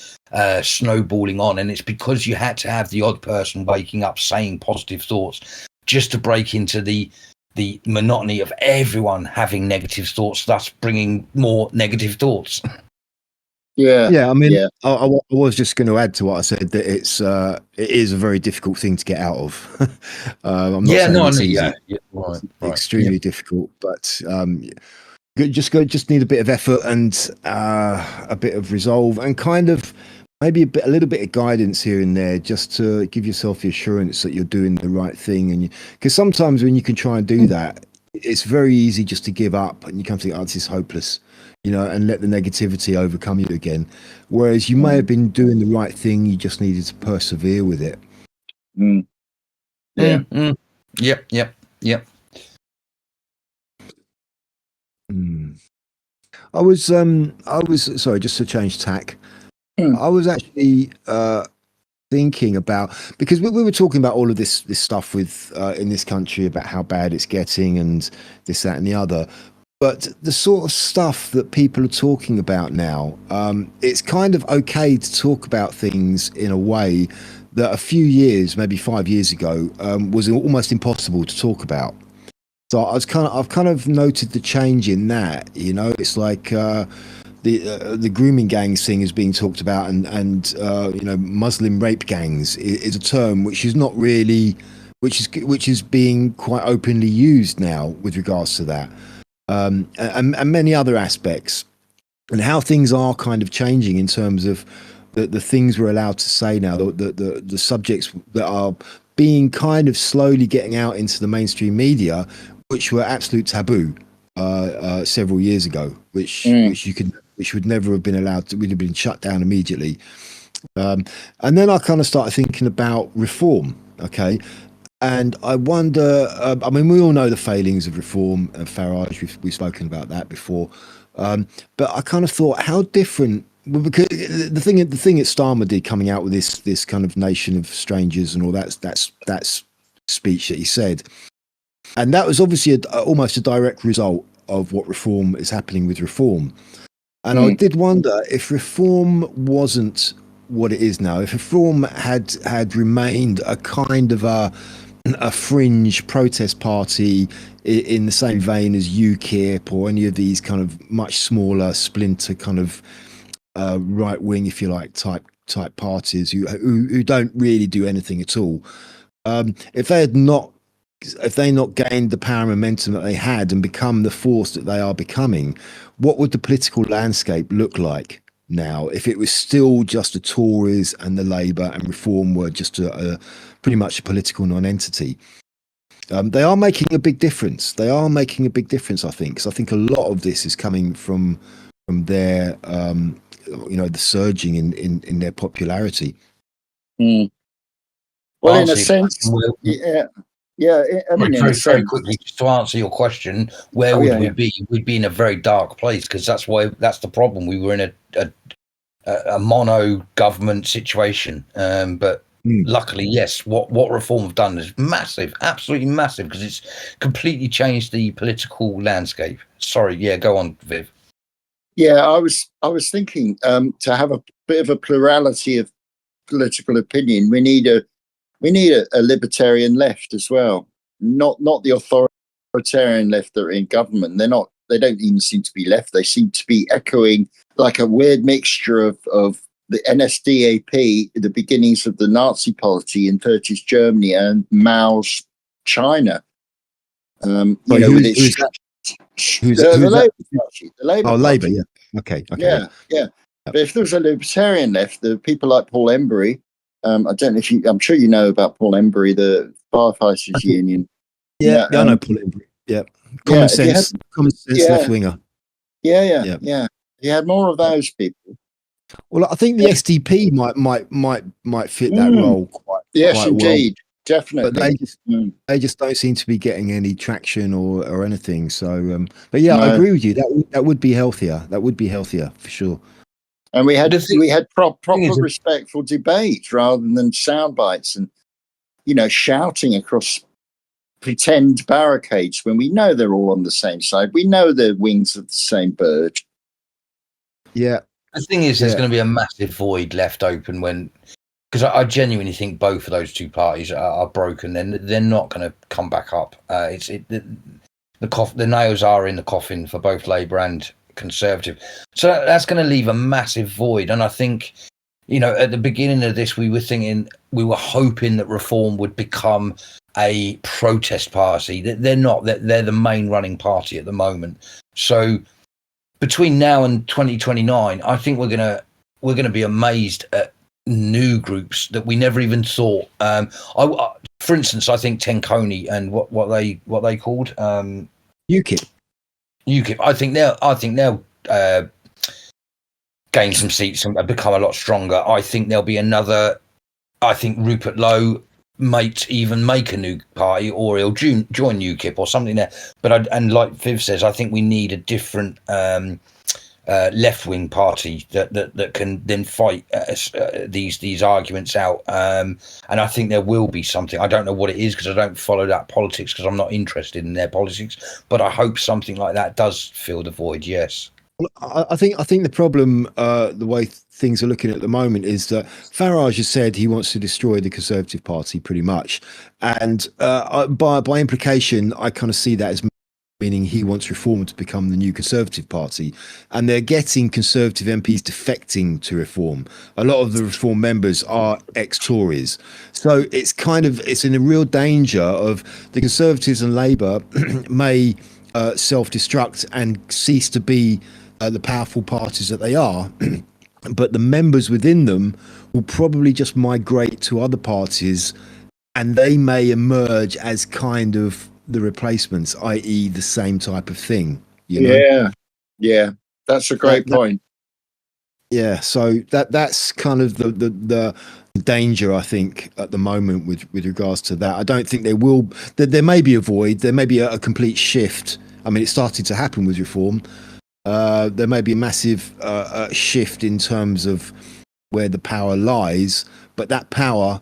snowballing on. And it's because you had to have the odd person waking up saying positive thoughts, just to break into the monotony of everyone having negative thoughts, thus bringing more negative thoughts. Yeah. I mean, I was just going to add to what I said, that it is a very difficult thing to get out of. I'm not saying it's easy. Right. Extremely difficult, but just need a bit of effort and a bit of resolve, and kind of maybe a little bit of guidance here and there, just to give yourself the assurance that you're doing the right thing. And because sometimes when you can try and do that, it's very easy just to give up, and you come to think, oh, this is hopeless, and let the negativity overcome you again. Whereas you may have been doing the right thing, you just needed to persevere with it. Yeah. Yep. I was sorry, just to change tack. I was actually thinking about, because we were talking about all of this stuff with in this country about how bad it's getting and this, that, and the other. But the sort of stuff that people are talking about now, it's kind of okay to talk about things in a way that a few years, maybe 5 years ago, was almost impossible to talk about. So I've kind of noted the change in that. It's like the grooming gangs thing is being talked about, and Muslim rape gangs is a term which is not really, which is being quite openly used now with regards to that. And many other aspects, and how things are kind of changing in terms of the things we're allowed to say now, the subjects that are being kind of slowly getting out into the mainstream media, which were absolute taboo several years ago, which would never have been allowed to, would have been shut down immediately. And then I kind of started thinking about reform. Okay. And I wonder, I mean, we all know the failings of reform, Farage, we've spoken about that before. But I kind of thought, how different, because the thing that Starmer did, coming out with this kind of nation of strangers and all that's speech that he said. And that was obviously almost a direct result of what reform is happening with reform. And I did wonder if reform wasn't what it is now, if reform had remained a kind of a fringe protest party in the same vein as UKIP or any of these kind of much smaller splinter kind of right wing, if you like, type parties who don't really do anything at all. If they not gained the power and momentum that they had and become the force that they are becoming, what would the political landscape look like now if it was still just the Tories and the Labour and Reform were just a pretty much a political non-entity? They are making a big difference. I think, because I think a lot of this is coming from their the surging in their popularity. Well, in a sense, I mean, very quickly, just to answer your question, where would we be? We'd be in a very dark place, because that's the problem. We were in a mono government situation, but luckily, yes, what reform have done is massive, absolutely massive, because it's completely changed the political landscape. Sorry, go on, Viv. Yeah, I was thinking to have a bit of a plurality of political opinion. We need a libertarian left as well. Not the authoritarian left that are in government. They don't even seem to be left. They seem to be echoing like a weird mixture of the NSDAP, the beginnings of the Nazi Party in 30s Germany, and Mao's China. With its the Labour Party. The Labour Party. Labour, yeah. Okay. Yeah. But if there was a libertarian left, the people like Paul Embry, I don't know if I'm sure you know about Paul Embry, the Firefighters Union. Yeah, I know Paul Embry. Yeah. Common sense left winger. Yeah. You had more of those people. Well, I think the SDP might fit that role quite indeed. well. Definitely. But they just don't seem to be getting any traction or anything. So, but yeah, no. I agree with you. That would be healthier. That would be healthier for sure. And we had proper respectful debates rather than sound bites and shouting across pretend barricades when we know they're all on the same side. We know they're wings of the same bird. Yeah. The thing is, there's going to be a massive void left open because I genuinely think both of those two parties are broken. Then they're not going to come back up. The nails are in the coffin for both Labour and Conservative. So that's going to leave a massive void. And I think, at the beginning of this, we were hoping that Reform would become a protest party. They're not. They're the main running party at the moment. So between now and 2029, I think we're gonna be amazed at new groups that we never even thought. For instance, I think Connolly and what they called UKIP. I think they'll gain some seats and become a lot stronger. I think there'll be another. I think Rupert Lowe might even make a new party, or he'll join UKIP or something there. But and like Viv says, I think we need a different left-wing party that can then fight these arguments out. And I think there will be something. I don't know what it is because I don't follow that politics because I'm not interested in their politics. But I hope something like that does fill the void. Yes. I think the problem, the way things are looking at the moment, is that Farage has said he wants to destroy the Conservative Party pretty much, and by implication, I kind of see that as meaning he wants Reform to become the new Conservative Party, and they're getting Conservative MPs defecting to Reform. A lot of the Reform members are ex-Tories, so it's in a real danger of the Conservatives and Labour may self-destruct and cease to be the powerful parties that they are, but the members within them will probably just migrate to other parties, and they may emerge as kind of the replacements, i.e. the same type of thing. Yeah, that's a great point. Yeah, so that's kind of the danger, I think, at the moment with regards to that. I don't think there may be a void, there may be a complete shift. I mean, it started to happen with Reform. There may be a massive shift in terms of where the power lies, but that power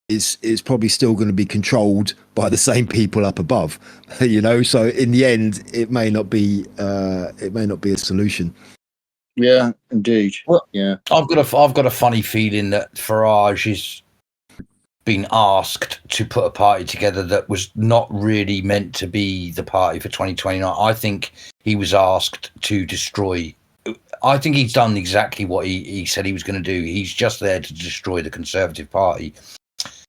is probably still going to be controlled by the same people up above. So in the end, it may not be a solution. Yeah, indeed. Well, yeah, I've got a funny feeling that Farage is been asked to put a party together that was not really meant to be the party for 2029. I think he was asked to destroy. I think he's done exactly what he said he was going to do. He's just there to destroy the Conservative Party.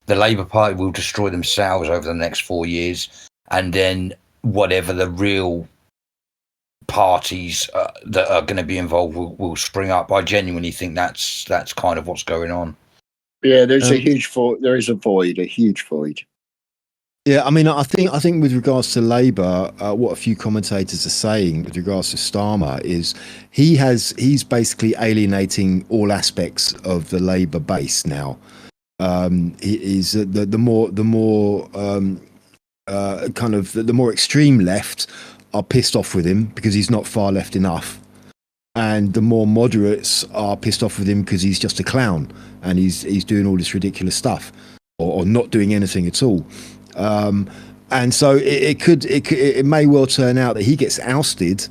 The Labour Party will destroy themselves over the next 4 years, and then whatever the real parties that are going to be involved will spring up. I genuinely think that's kind of what's going on. Yeah, there's a huge void. There is a huge void. Yeah, I mean, I think with regards to Labour, what a few commentators are saying with regards to Starmer is he's basically alienating all aspects of the Labour base now. Is the more extreme left are pissed off with him because he's not far left enough, and the more moderates are pissed off with him because he's just a clown and he's doing all this ridiculous stuff or not doing anything at all. And so it may well turn out that he gets ousted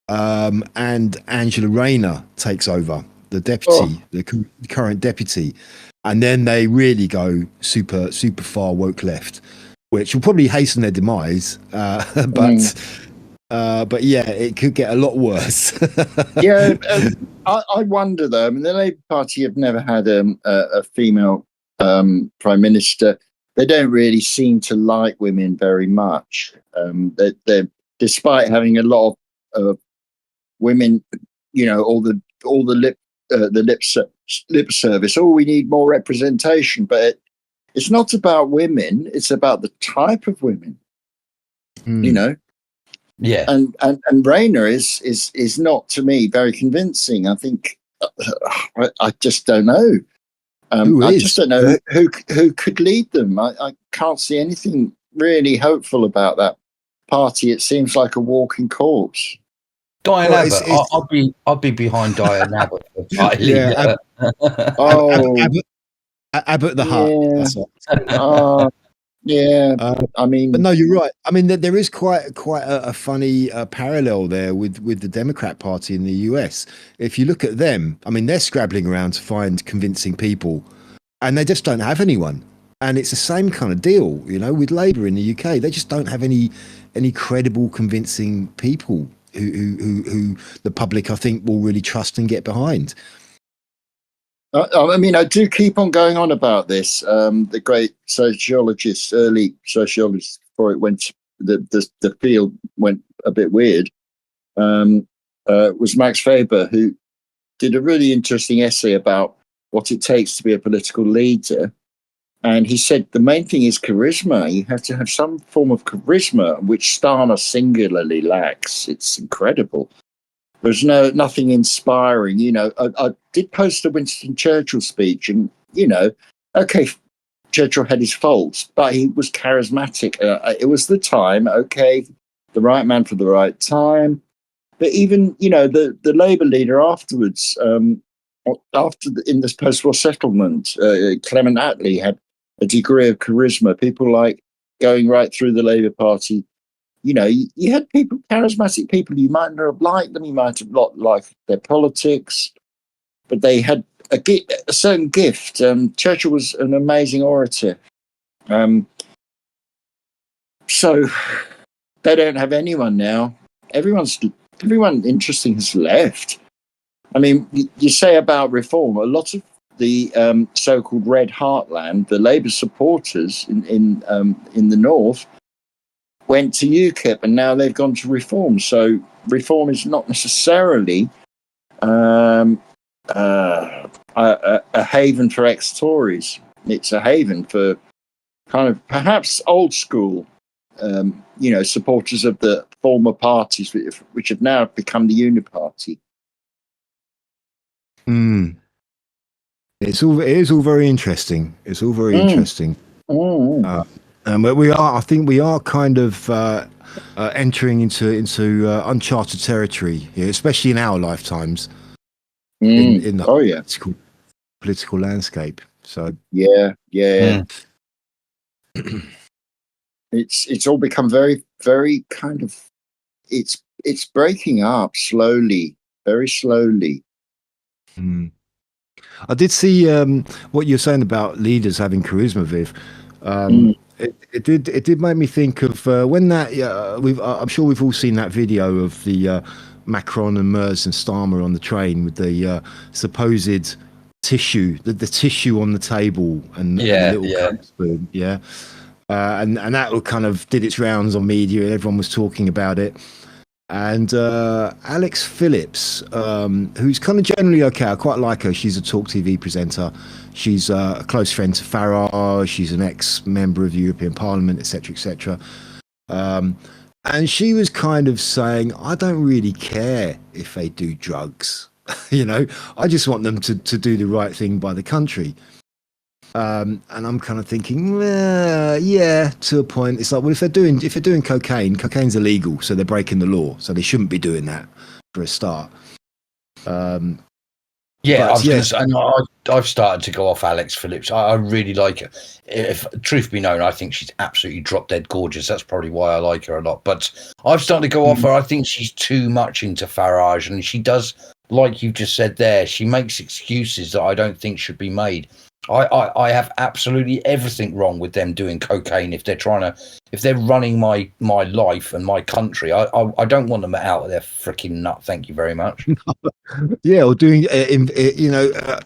and Angela Rayner takes over, the deputy, the current deputy, and then they really go super far woke left, which will probably hasten their demise. But yeah, it could get a lot worse. Yeah, I wonder though. I mean, the Labour Party have never had a female prime minister. They don't really seem to like women very much. They're despite having a lot of women, all the lip service. Oh, we need more representation, but it's not about women. It's about the type of women. Yeah, and Rayner is not, to me, very convincing. I think I just don't know. Just don't know who could lead them. I can't see anything really hopeful about that party. It seems like a walking corpse. Diane Abbott. I'd be behind Diane Abbott. Yeah, Abbott the Hutt. That's yeah, I mean, but no, you're right. I mean, there is quite a funny parallel there with the Democrat Party in the US. If you look at them, I mean, they're scrabbling around to find convincing people, and they just don't have anyone. And it's the same kind of deal, with Labour in the UK. They just don't have any credible, convincing people who the public, I think, will really trust and get behind. I mean, I do keep on going on about this. The great sociologist, early sociologist, before it went, the field went a bit weird, was Max Weber, who did a really interesting essay about what it takes to be a political leader. And he said the main thing is charisma. You have to have some form of charisma, which Starmer singularly lacks. It's incredible. There's nothing inspiring. I did post a Winston Churchill speech, and okay, Churchill had his faults, but he was charismatic. It was the time. Okay, the right man for the right time. But even the Labour leader afterwards, in this post-war settlement, Clement Attlee had a degree of charisma. People like going right through the Labour Party. You had people, charismatic people. You might not have liked them. You might have not liked their politics, but they had a certain gift. Churchill was an amazing orator. So they don't have anyone now. Everyone interesting has left. I mean, you say about reform. A lot of the so-called Red Heartland, the Labour supporters in the north, went to UKIP, and now they've gone to Reform. So Reform is not necessarily a haven for ex-Tories. It's a haven for kind of perhaps old school, supporters of the former parties, which have now become the Uniparty. It is all very interesting. It's all very interesting. But I think we are kind of entering into uncharted territory here, especially in our lifetimes, in the political landscape. So yeah. It's all become very, very kind of it's breaking up slowly, very slowly. I did see what you're saying about leaders having charisma, Viv. It did make me think of when that I'm sure we've all seen that video of the Macron and Merz and Starmer on the train with the supposed tissue, the tissue on the table and the little Coke spoon, and that kind of did its rounds on media and everyone was talking about it. And Alex Phillips, who's kind of generally okay, I quite like her. She's a talk TV presenter. She's a close friend to Farage. She's an ex-member of the European Parliament, etc., etc. And she was kind of saying, I don't really care if they do drugs. I just want them to do the right thing by the country. And I'm kind of thinking, to a point. It's like, well, if they're doing cocaine's illegal, so they're breaking the law, so they shouldn't be doing that for a start. Yeah, But I was going to say, I've started to go off Alex Phillips. I really like her. If truth be known, I think she's absolutely drop dead gorgeous. That's probably why I like her a lot. But I've started to go off her. I think she's too much into Farage, and she does, like you just said there, she makes excuses that I don't think should be made. I have absolutely everything wrong with them doing cocaine if they're running my life and my country. I don't want them out of their freaking nut. Thank you very much. Yeah, or doing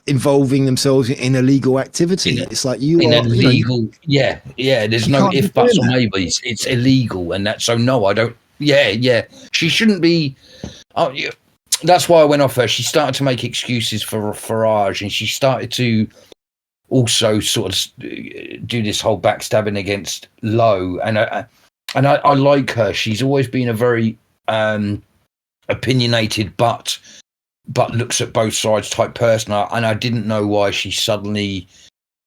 involving themselves in illegal activity. It's like illegal. Yeah. There's no if, buts, or maybes. It's illegal, and that. So no, I don't. Yeah. She shouldn't be. Oh, yeah. That's why I went off her. She started to make excuses for Farage, and she started to also sort of do this whole backstabbing against Lowe, and I like her. She's always been a very opinionated, but looks at both sides type person. And I didn't know why she suddenly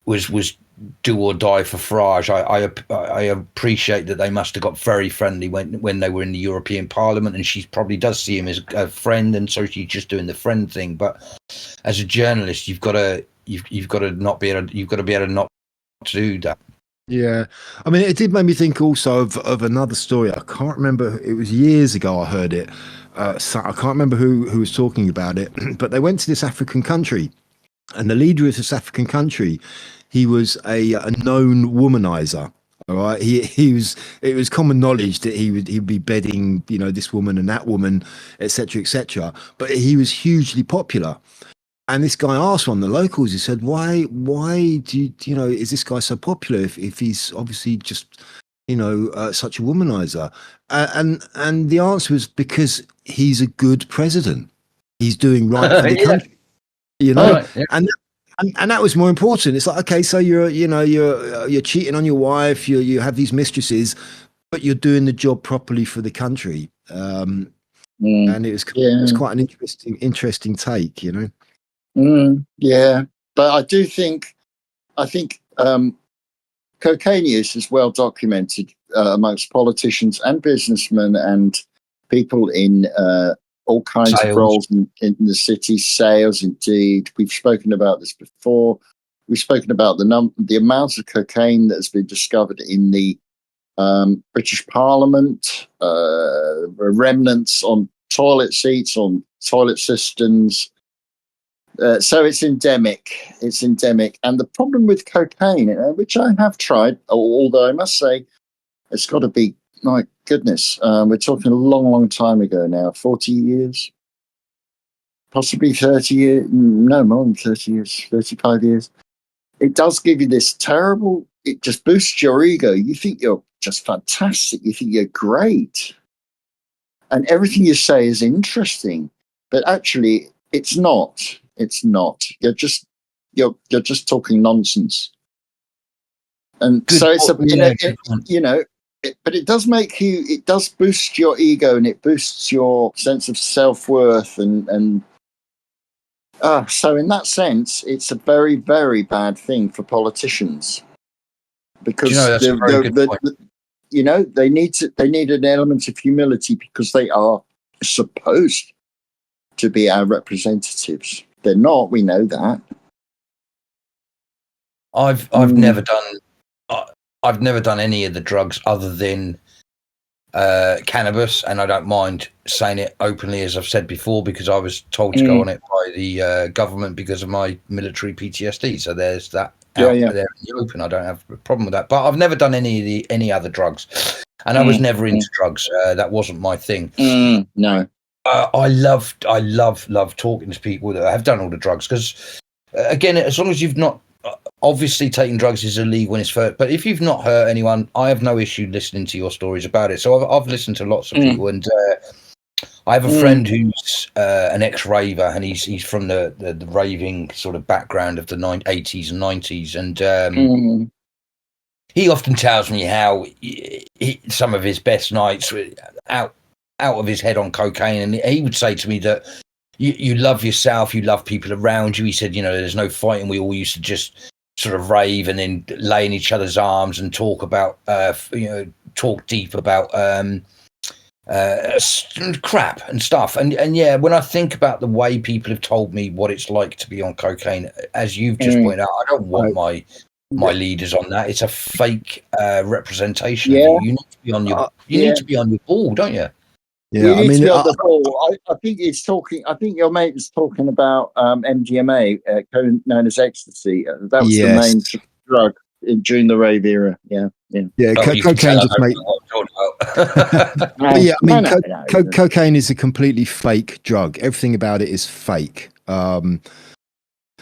was do or die for Farage. I appreciate that they must have got very friendly when they were in the European Parliament, and she probably does see him as a friend, and so she's just doing the friend thing. But as a journalist, you've got to be able to not to do that. Yeah, I mean, it did make me think also of another story. I can't remember. It was years ago I heard it. So I can't remember who was talking about it, but they went to this African country, and the leader of this African country, he was a known womanizer. All right, it was common knowledge that he'd be bedding, this woman and that woman, etc., etc. But he was hugely popular. And this guy asked one of the locals, he said, why do you is this guy so popular if he's obviously just, such a womanizer? And the answer was because he's a good president. He's doing right for the country, Right, yeah. And that was more important. It's like, okay, so you're cheating on your wife, you have these mistresses, but you're doing the job properly for the country. And it was quite an interesting take, Yeah, but I think cocaine use is well documented amongst politicians and businessmen and people in all kinds of roles in the city. Sales, indeed. We've spoken about this before. We've spoken about the amount of cocaine that has been discovered in the British Parliament, remnants on toilet seats, on toilet cisterns. So it's endemic. And the problem with cocaine, which I have tried, although I must say it's got to be, my goodness, we're talking a long, long time ago now, 40 years, possibly 30 years, no more than 30 years, 35 years. It does give you this terrible, it just boosts your ego. You think you're just fantastic. You think you're great. And everything you say is interesting, but actually it's not. It's not. You're just talking nonsense. And good so it's but it does it does boost your ego, and it boosts your sense of self-worth, and so in that sense, it's a very, very bad thing for politicians, because they need an element of humility, because they are supposed to be our representatives. They're not. We know that. I've never done any of the drugs other than cannabis, and I don't mind saying it openly, as I've said before, because I was told to go on it by the government because of my military PTSD. So there's that out there in the open. I don't have a problem with that. But I've never done any other drugs, and I was never into drugs. That wasn't my thing. No. I love talking to people that have done all the drugs, because again, as long as you've not obviously taking drugs is illegal when it's first, but if you've not hurt anyone, I have no issue listening to your stories about it. So I've listened to lots of people, and I have a friend who's an ex-raver, and he's from the raving sort of background of the 80s and 90s, and he often tells me how some of his best nights were out of his head on cocaine, and he would say to me that you love yourself, you love people around you. He said, there's no fighting. We all used to just sort of rave and then lay in each other's arms and talk about, talk deep about crap and stuff. And yeah, when I think about the way people have told me what it's like to be on cocaine, as you've just pointed out, I don't want my leaders on that. It's a fake representation of you. You need to be on your need to be on your ball, don't you? Yeah, I mean, to be on the ball. I think it's talking. I think your mate was talking about MDMA, known as ecstasy. That was the main drug during the rave era. Yeah. Cocaine just makes. Cocaine is a completely fake drug. Everything about it is fake. Well,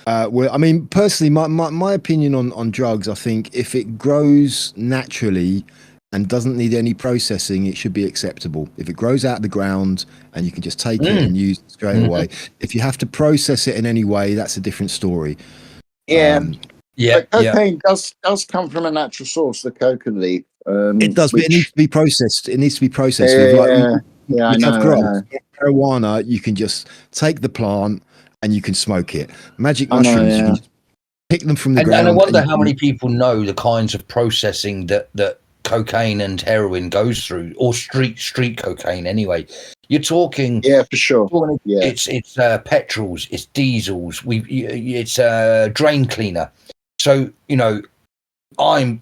I mean, personally, my opinion on drugs, I think if it grows naturally and doesn't need any processing, it should be acceptable. If it grows out of the ground and you can just take it and use it straight away. If you have to process it in any way, that's a different story. But cocaine does come from a natural source, the coca leaf. It does, but it needs to be processed. It needs to be processed. I know. Marijuana, you can just take the plant and you can smoke it. Magic mushrooms, you can just pick them from the ground. And I wonder how many people know the kinds of processing that cocaine and heroin goes through, or street cocaine anyway. You're talking, for sure. It's petrols, it's diesels, it's drain cleaner. So I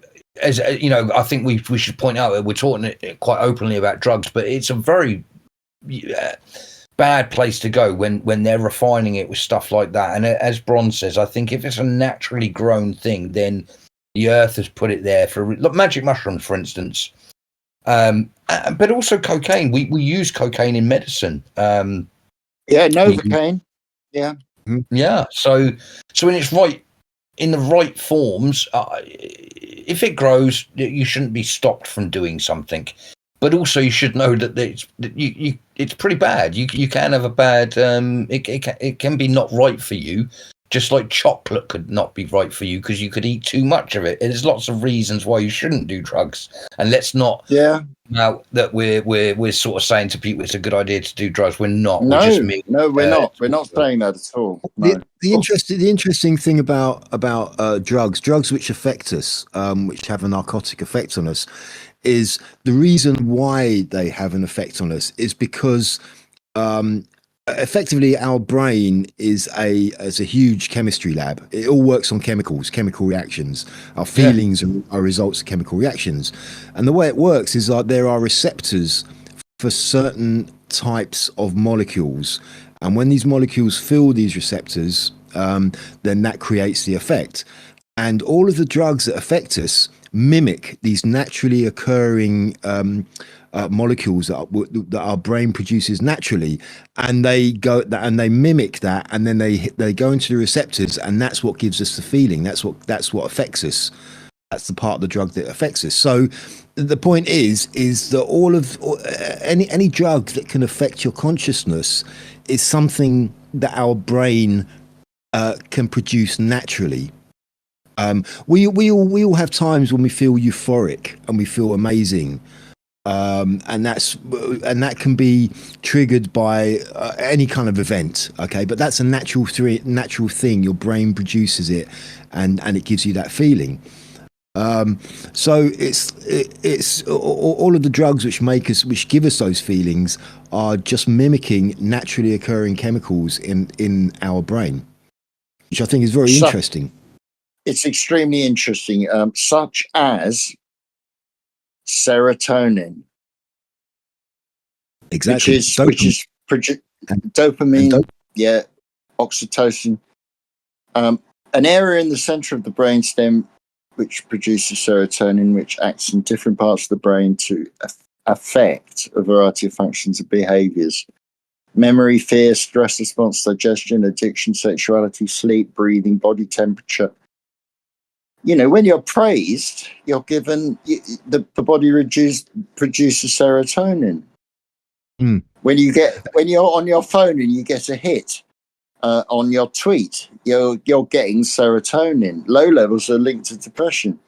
think we should point out that we're talking quite openly about drugs, but it's a very bad place to go when they're refining it with stuff like that. And as Bron says, I think if it's a naturally grown thing, then the earth has put it there for magic mushrooms, for instance. But also cocaine. We use cocaine in medicine. Novocaine. Yeah. So when it's right in the right forms, if it grows, you shouldn't be stopped from doing something. But also, you should know that it's pretty bad. You can have a bad. It can be not right for you. Just like chocolate could not be right for you because you could eat too much of it. There's lots of reasons why you shouldn't do drugs. And let's not now that we're sort of saying to people it's a good idea to do drugs. We're not. No, we're not. We're not saying that at all. No. The interesting thing about drugs which affect us, which have a narcotic effect on us, is the reason why they have an effect on us is because effectively our brain is a huge chemistry lab. It all works on chemical reactions. Our feelings are results of chemical reactions, and the way it works is that there are receptors for certain types of molecules, and when these molecules fill these receptors, then that creates the effect. And all of the drugs that affect us mimic these naturally occurring molecules that our brain produces naturally, and they mimic that, and then they go into the receptors, and that's what gives us the feeling. That's what affects us. That's the part of the drug that affects us. So the point is that any drug that can affect your consciousness is something that our brain can produce naturally. We all have times when we feel euphoric and we feel amazing, and that can be triggered by any kind of event. Okay, but that's a natural thing. Your brain produces it, and it gives you that feeling. So it's all of the drugs which give us those feelings are just mimicking naturally occurring chemicals in our brain, which I think is very interesting. It's extremely interesting, such as serotonin. Exactly. Which is dopamine, oxytocin. An area in the center of the brainstem which produces serotonin, which acts in different parts of the brain to affect a variety of functions and behaviors. Memory, fear, stress response, digestion, addiction, sexuality, sleep, breathing, body temperature. When you're praised, you're given the body produces serotonin. When you're on your phone and you get a hit on your tweet, you're getting serotonin. Low levels are linked to depression.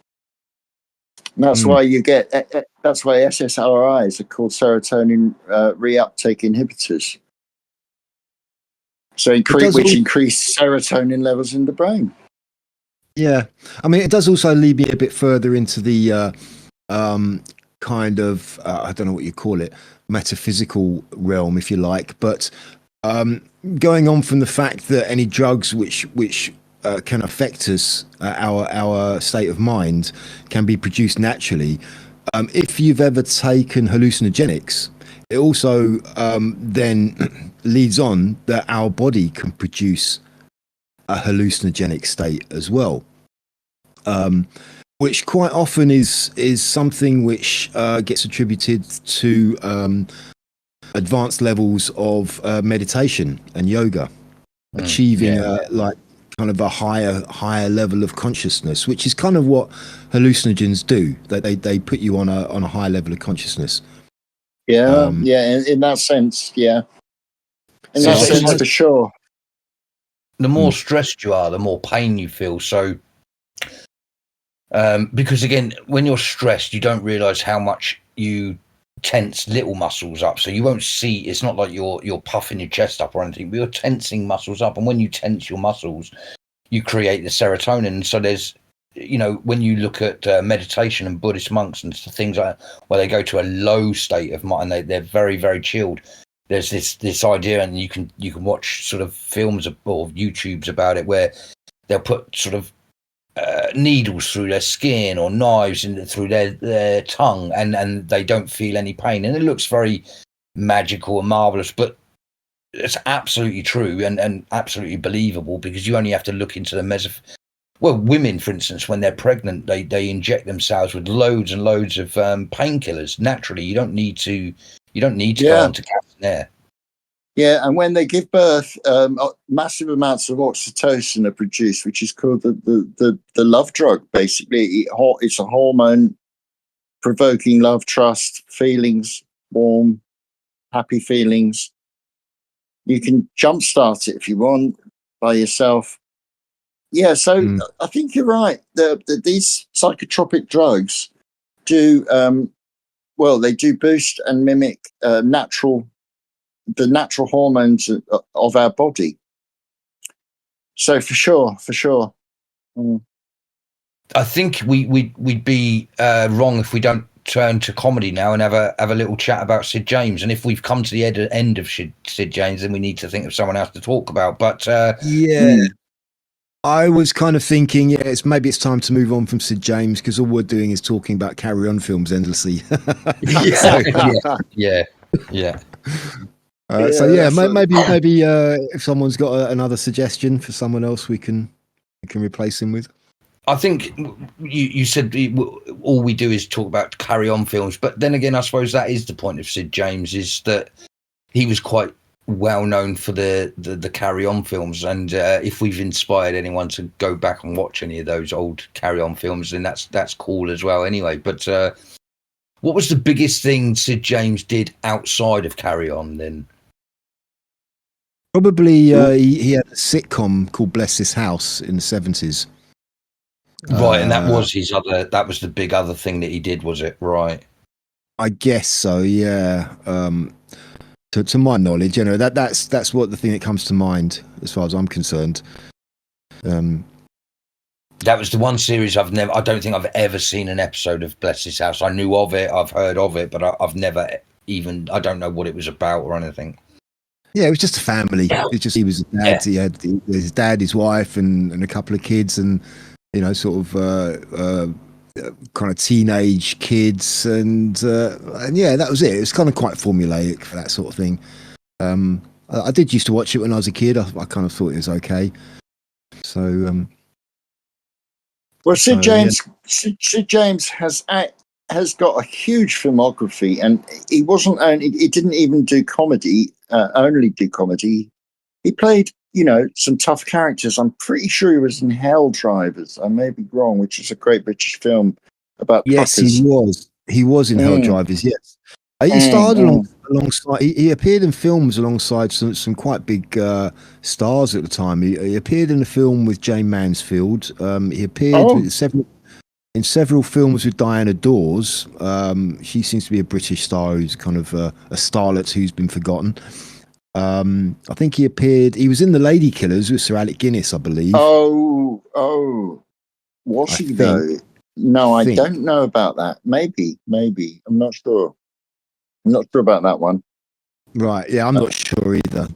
And that's why that's why SSRIs are called serotonin reuptake inhibitors. So which increase serotonin levels in the brain. Yeah, I mean, it does also lead me a bit further into the kind of I don't know what you call it, metaphysical realm, if you like, but going on from the fact that any drugs which can affect us, our state of mind, can be produced naturally. If you've ever taken hallucinogenics, it also then leads on that our body can produce a hallucinogenic state as well, which quite often is something which gets attributed to advanced levels of meditation and yoga, achieving like kind of a higher level of consciousness, which is kind of what hallucinogens do. They put you on a higher level of consciousness. Yeah, in that sense, yeah. In that sense, for sure. The more stressed you are, the more pain you feel. So, because again, when you're stressed, you don't realize how much you tense little muscles up. So you won't see. It's not like you're puffing your chest up or anything, but you're tensing muscles up. And when you tense your muscles, you create the serotonin. So there's, when you look at meditation and Buddhist monks and things like that, where they go to a low state of mind, they're very, very chilled. There's this idea, and you can watch sort of films or YouTubes about it, where they'll put sort of needles through their skin or knives through their tongue, and they don't feel any pain, and it looks very magical and marvelous, but it's absolutely true and absolutely believable, because you only have to look into the women, for instance, when they're pregnant, they inject themselves with loads and loads of painkillers naturally. You don't need to go on to Castaner. Yeah, and when they give birth, massive amounts of oxytocin are produced, which is called the love drug. Basically, it's a hormone provoking love, trust, feelings, warm, happy feelings. You can jumpstart it if you want by yourself. Yeah, so I think you're right. These psychotropic drugs do they do boost and mimic the natural hormones of our body. So for sure. I think we'd be wrong if we don't turn to comedy now and have a little chat about Sid James. And if we've come to the end of Sid James, then we need to think of someone else to talk about. But I was kind of thinking, maybe it's time to move on from Sid James, because all we're doing is talking about Carry On films endlessly. Yeah. Maybe if someone's got another suggestion for someone else, we can replace him with. I think you said all we do is talk about Carry On films, but then again, I suppose that is the point of Sid James, is that he was quite well known for the Carry On films, and if we've inspired anyone to go back and watch any of those old Carry On films, then that's cool as well anyway. But what was the biggest thing Sid James did outside of Carry On then? Probably he had a sitcom called Bless This House in the 70s. Right, and that was the big other thing that he did, was it? Right. I guess so, yeah. To my knowledge, that's what the thing that comes to mind as far as I'm concerned. That was the one series I don't think I've ever seen an episode of Bless This House. I knew of it, I've heard of it, but I've never I don't know what it was about or anything. Yeah, it was just a family. It's just he was a dad. Yeah. He had his dad, his wife, and a couple of kids, and sort of kind of teenage kids, and yeah, that was it. It was kind of quite formulaic for that sort of thing. I did used to watch it when I was a kid. I kind of thought it was okay. So, well, Sid James has got a huge filmography, and he didn't even do comedy. Only do comedy. He played, some tough characters. I'm pretty sure he was in Hell Drivers. I may be wrong, which is a great British film about yes, truckers. he was. He was in Hell Drivers. Yes, he started alongside. He appeared in films alongside some quite big stars at the time. He appeared in a film with Jane Mansfield. He appeared in several films with Diana Dawes. She seems to be a British star who's kind of a starlet who's been forgotten. I think he was in The Lady Killers with Sir Alec Guinness, I believe. Was he though? No, I don't know about that. Maybe. I'm not sure. I'm not sure about that one. Right. Yeah, I'm not sure either.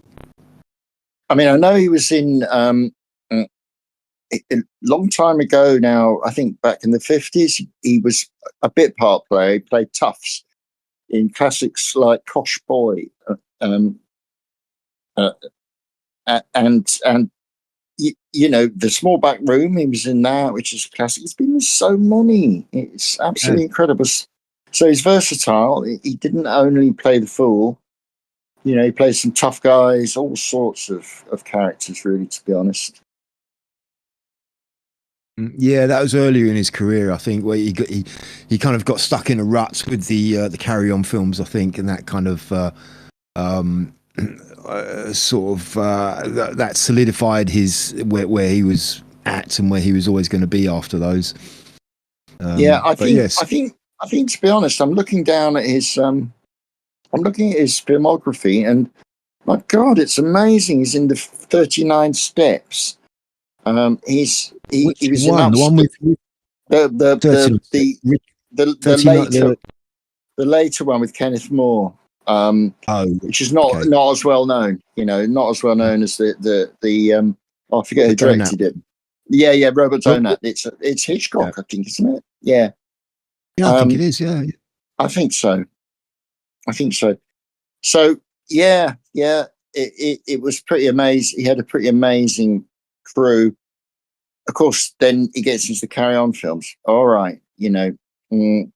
I mean, I know he was in a long time ago now. I think back in the 50s, he was a bit part player. He played Tufts in classics like Kosh Boy, and you know, The Small Back Room. He was in that, which is a classic. He's been in so many. It's absolutely incredible. So he's versatile. He didn't only play the fool. You know, he plays some tough guys, all sorts of characters, really, to be honest. Yeah, that was earlier in his career, I think, where he kind of got stuck in a rut with the Carry On films, I think, and that kind of that solidified his where he was at and where he was always going to be after those. I think to be honest, I'm looking down at his filmography, and my God, it's amazing. He's in the 39 Steps. He was in the one with the later one with Kenneth Moore, which is not as well known. You know, not as well known as the I forget who directed it. Yeah, Robert Donat. It's Hitchcock, I think, isn't it? Yeah, I think it is. Yeah, I think so. So yeah, it was pretty amazing. He had a pretty amazing crew. Of course, then he gets into the Carry On films. All right, you know. In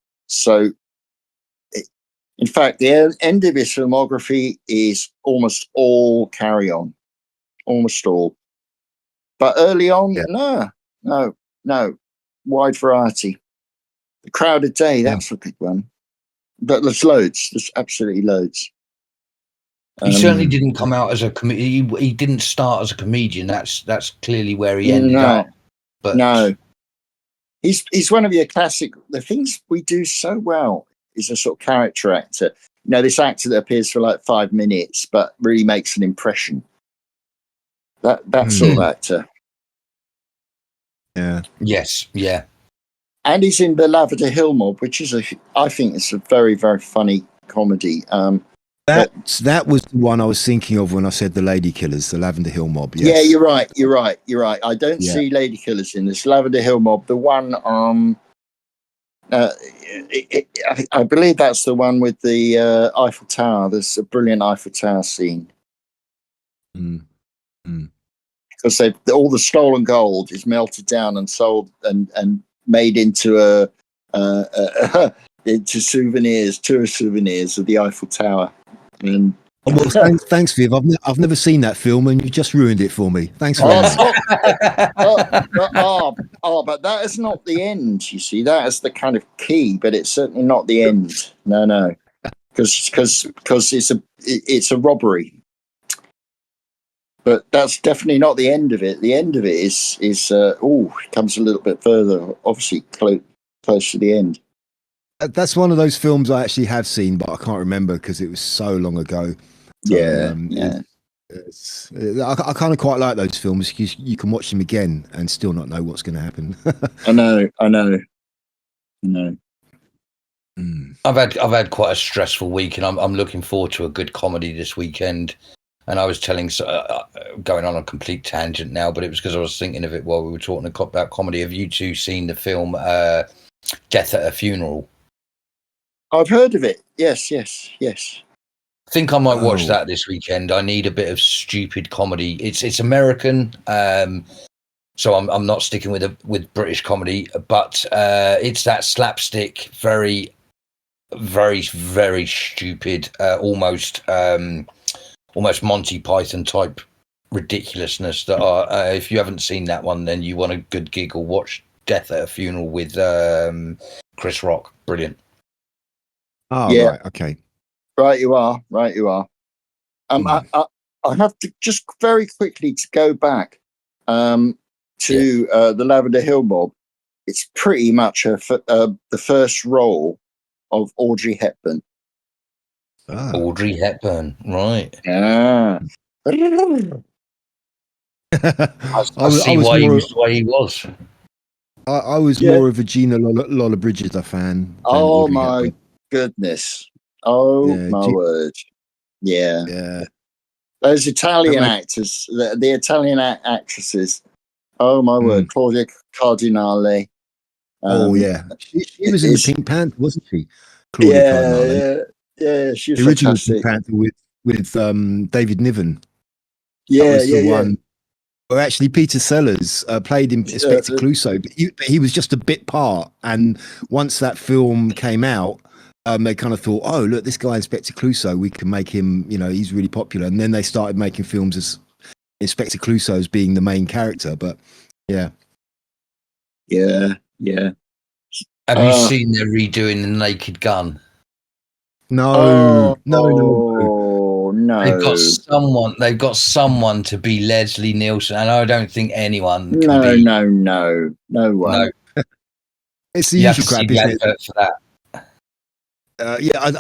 fact, the end of his filmography is almost all Carry On, almost all. But early on, no, wide variety. The Crowded Day, that's a good one. But there's loads. There's absolutely loads. He certainly didn't come out as a comedian. He didn't start as a comedian. That's clearly where he ended up. But no, he's one of your classic. The things we do so well is a sort of character actor. You know, this actor that appears for like 5 minutes but really makes an impression. That sort of actor. Yeah. Yes. Yeah. And he's in the Lavender Hill Mob, which is I think it's a very, very funny comedy. That was the one I was thinking of when I said the Lady Killers, the Lavender Hill Mob. Yes. Yeah, you're right. I don't see Lady Killers in this. Lavender Hill Mob, the one I believe that's the one with the Eiffel Tower. There's a brilliant Eiffel Tower scene. Because all the stolen gold is melted down and sold and made into into tourist souvenirs of the Eiffel Tower. And thanks, Viv. I've never seen that film, and you just ruined it for me. Thanks for that. But that is not the end. You see, that is the kind of key, but it's certainly not the end. No, because it's a robbery. But that's definitely not the end of it. The end of it is it comes a little bit further, obviously close to the end. That's one of those films I actually have seen, but I can't remember because it was so long ago. I kind of quite like those films because you can watch them again and still not know what's going to happen. I know. I've had quite a stressful week, and I'm looking forward to a good comedy this weekend. And I was going on a complete tangent now, but it was because I was thinking of it while we were talking about comedy. Have you two seen the film Death at a Funeral? I've heard of it. Yes. I think I might watch that this weekend. I need a bit of stupid comedy. It's American, so I'm not sticking with British comedy, but it's that slapstick, very, very, very stupid, almost Monty Python type ridiculousness. That are if you haven't seen that one, then you want a good giggle. Watch Death at a Funeral with Chris Rock. Brilliant. Oh, yeah. Right. Okay. Right, you are. I have to just very quickly to go back to the Lavender Hill Mob. It's pretty much the first role of Audrey Hepburn. Audrey Hepburn, right? Yeah. I see why he was the way he was. I was more of a Gina Lola Brigida fan. Oh my goodness! Oh my word! Yeah, yeah. Those Italian actors, the Italian actresses. Oh my word! Claudia Cardinale. Oh yeah, she was in the Pink Panther, wasn't she? Claudia Cardinale. Yeah. She was the original fantastic. Pink Panther with David Niven. Yeah, that was the one. Or actually, Peter Sellers played Inspector Clouseau, but he was just a bit part. And once that film came out, they kind of thought, "Oh, look, this guy Inspector Clouseau, we can make him. He's really popular." And then they started making films as Inspector Clouseau as being the main character. But yeah. Have you seen they're redoing The Naked Gun? No. No. They've got someone to be Leslie Nielsen, and I don't think anyone can no be. No one. No. It's the usual crap, isn't it? For that.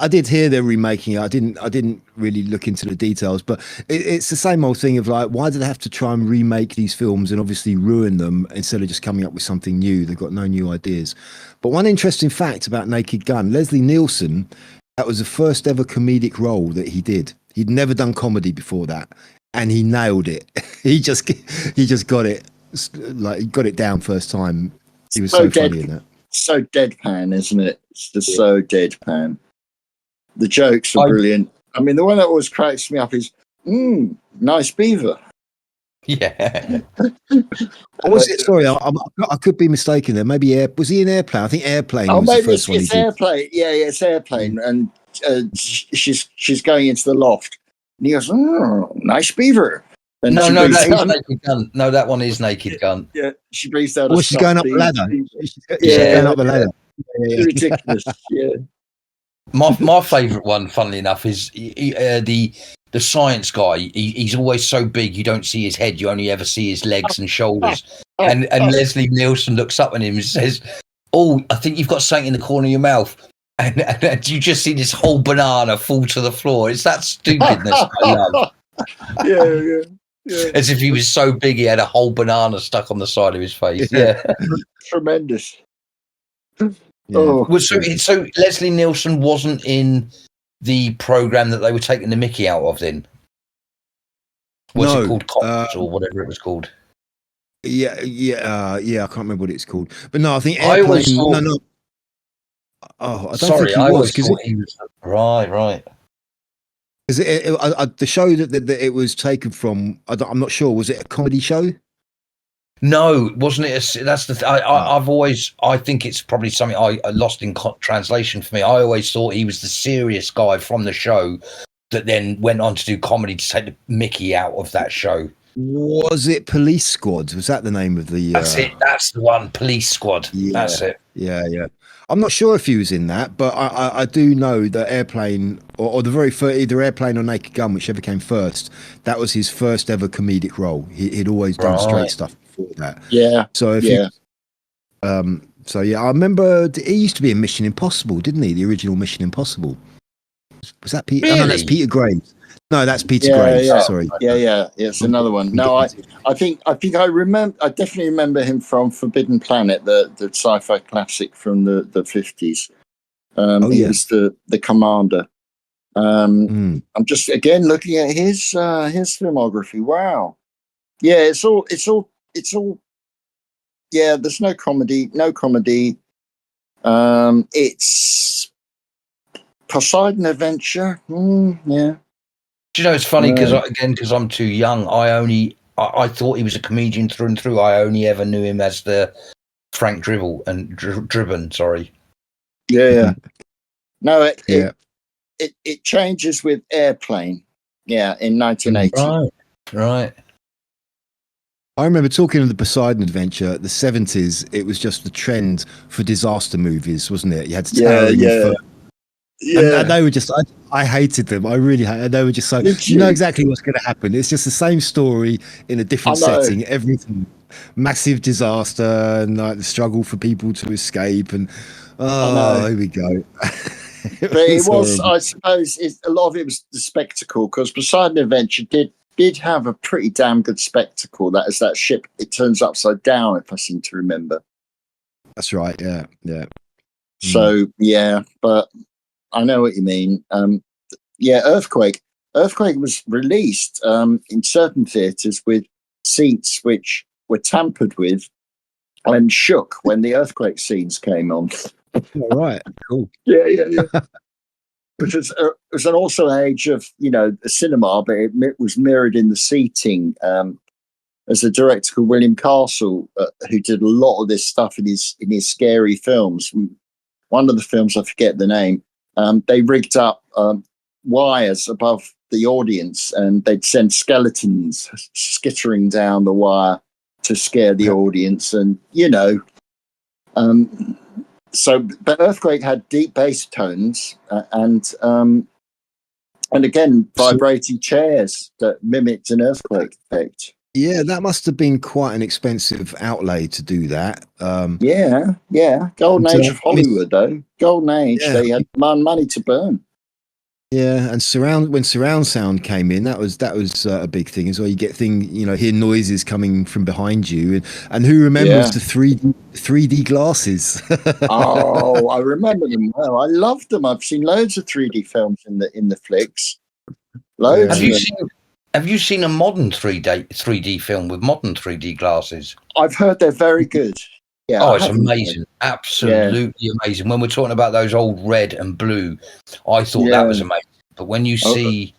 I did hear they're remaking it. I didn't really look into the details, but it's the same old thing of like, why do they have to try and remake these films and obviously ruin them instead of just coming up with something new? They've got no new ideas. But one interesting fact about Naked Gun, Leslie Nielsen, that was the first ever comedic role that he did. He'd never done comedy before that, and he nailed it. he just got it, like he got it down first time. He was so funny in that. So deadpan, isn't it? It's just so deadpan. The jokes are brilliant. I mean, the one that always cracks me up is, nice beaver. Yeah. Was it? Sorry, I could be mistaken there. Maybe was he in Airplane? I think Airplane was the first one he did. Airplane. Yeah, it's Airplane. And she's going into the loft. And he goes, nice beaver. And no, that is Naked Gun. No, that one is Naked Gun. Yeah, she breathes out. She's going up the ladder. She's going up the ladder. Yeah. Ridiculous. Yeah. My favourite one, funnily enough, is the science guy. He's always so big you don't see his head. You only ever see his legs and shoulders. And Leslie Nielsen looks up at him and says, "Oh, I think you've got something in the corner of your mouth." And you just see this whole banana fall to the floor. It's that stupidness I love. Yeah. As if he was so big he had a whole banana stuck on the side of his face. Yeah. Tremendous. Yeah. So Leslie Nielsen wasn't in the program that they were taking the Mickey out of then? Was it called Cops or whatever it was called? Yeah, I can't remember what it's called. But no, I think Airplane. No. Oh, I don't think he was. He was right. Because the show that it was taken from, I'm not sure. Was it a comedy show? No, wasn't it? That's the. I think it's probably something I lost in translation for me. I always thought he was the serious guy from the show that then went on to do comedy to take the Mickey out of that show. Was it Police Squad? Was that the name of the? That's it. That's the one. Police Squad. Yeah, that's it. Yeah. I'm not sure if he was in that, but I do know that Airplane or the very first, either Airplane or Naked Gun, whichever came first, that was his first ever comedic role. He'd always done straight stuff before that. Yeah. So I remember he used to be in Mission Impossible, didn't he? The original Mission Impossible. Was that Peter? Really? Oh, no, that's Peter Graves. No, that's Peter Graves. Yeah. Sorry. Yeah. It's another one. No, I remember. I definitely remember him from Forbidden Planet, the sci-fi classic from the 50s. He was the commander. I'm just again looking at his filmography. Wow. Yeah, it's all. Yeah, there's no comedy. It's Poseidon Adventure. Yeah. Do you know, it's funny because I'm too young. I thought he was a comedian through and through. I only ever knew him as the Frank Driven. Sorry. Yeah. No, it changes with Airplane. Yeah, in 1980. Right. I remember talking of the Poseidon Adventure, the 70s. It was just the trend for disaster movies, wasn't it? You had to and they were just, I hated them. I really hated. They were just so, you know exactly what's going to happen. It's just the same story in a different setting. Everything, massive disaster, and like the struggle for people to escape. And here we go. But it was, I suppose, a lot of it was the spectacle, because Poseidon Adventure did have a pretty damn good spectacle. That is that ship. It turns upside down, if I seem to remember. That's right. Yeah, yeah. So yeah, but I know what you mean. Yeah, Earthquake. Earthquake was released in certain theatres with seats which were tampered with and shook when the earthquake scenes came on. All right. Cool. Yeah. It was also an age of, the cinema, but it was mirrored in the seating. There's a director called William Castle who did a lot of this stuff in his scary films. One of the films, I forget the name, they rigged up wires above the audience, and they'd send skeletons skittering down the wire to scare the audience. And but Earthquake had deep bass tones and again vibrating chairs that mimicked an earthquake effect. Yeah, that must have been quite an expensive outlay to do that. Yeah. Golden age of Hollywood, though. Golden age. Yeah. They had money to burn. Yeah, and when surround sound came in, that was a big thing as well. You get hear noises coming from behind you, and who remembers the 3D glasses? Oh, I remember them well. I loved them. I've seen loads of 3D films in the flicks. Loads. Have you seen a modern 3D film with modern 3D glasses? I've heard they're very good. Yeah. Oh, it's amazing. Absolutely amazing. When we're talking about those old red and blue, I thought that was amazing. But when you see,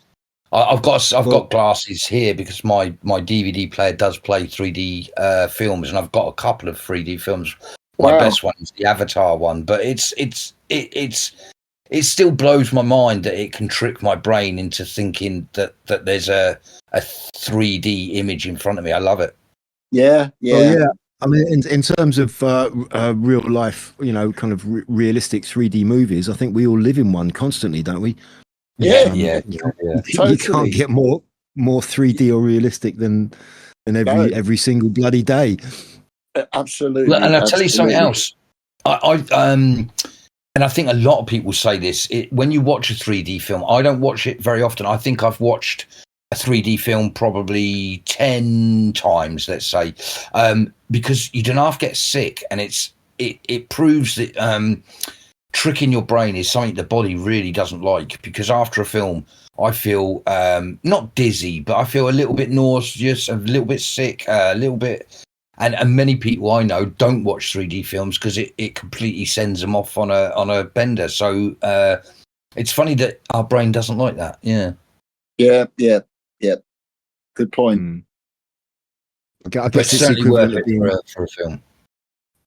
I've got glasses here because my DVD player does play 3D films, and I've got a couple of 3D films. My best one is the Avatar one, but it still blows my mind that it can trick my brain into thinking that there's a 3D image in front of me. I love it. Yeah. Well, yeah. I mean, in terms of real life, kind of realistic 3D movies, I think we all live in one constantly, don't we? Yeah. You can't get more 3D or realistic than every single bloody day. Absolutely. And I'll tell you something else. And I think a lot of people say this. When you watch a 3D film, I don't watch it very often. I think I've watched a 3D film probably 10 times, let's say, because you don't half get sick, and it proves that tricking your brain is something the body really doesn't like. Because after a film, I feel not dizzy, but I feel a little bit nauseous, a little bit sick, a little bit. And many people I know don't watch 3D films because it completely sends them off on a bender. So it's funny that our brain doesn't like that. Yeah. Good point. I guess it's certainly worth it for a film.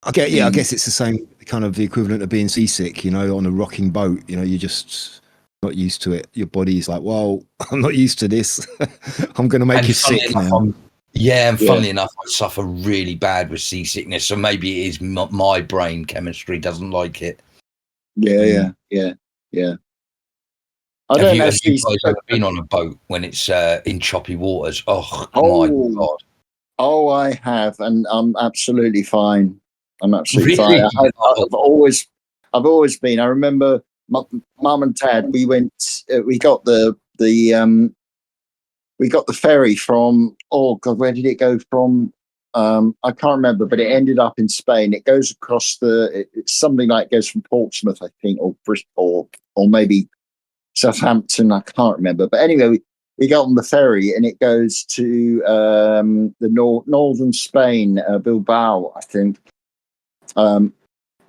I guess it's the same kind of the equivalent of being seasick. On a rocking boat. You're just not used to it. Your body's like, well, I'm not used to this. I'm going to make you sick now. Yeah, and funnily enough, I suffer really bad with seasickness, so maybe it is my brain chemistry doesn't like it. Yeah. I don't know. Have you guys ever been on a boat when it's in choppy waters? Oh my God! Oh, I have, and I'm absolutely fine. Really? Fine. I've always been. I remember mum and dad. We went. We got the ferry from, oh God, where did it go from? I can't remember, but it ended up in Spain. It goes across it's something like it goes from Portsmouth, I think, or Bristol, or maybe Southampton. I can't remember. But anyway, we got on the ferry and it goes to the northern Spain, Bilbao, I think, or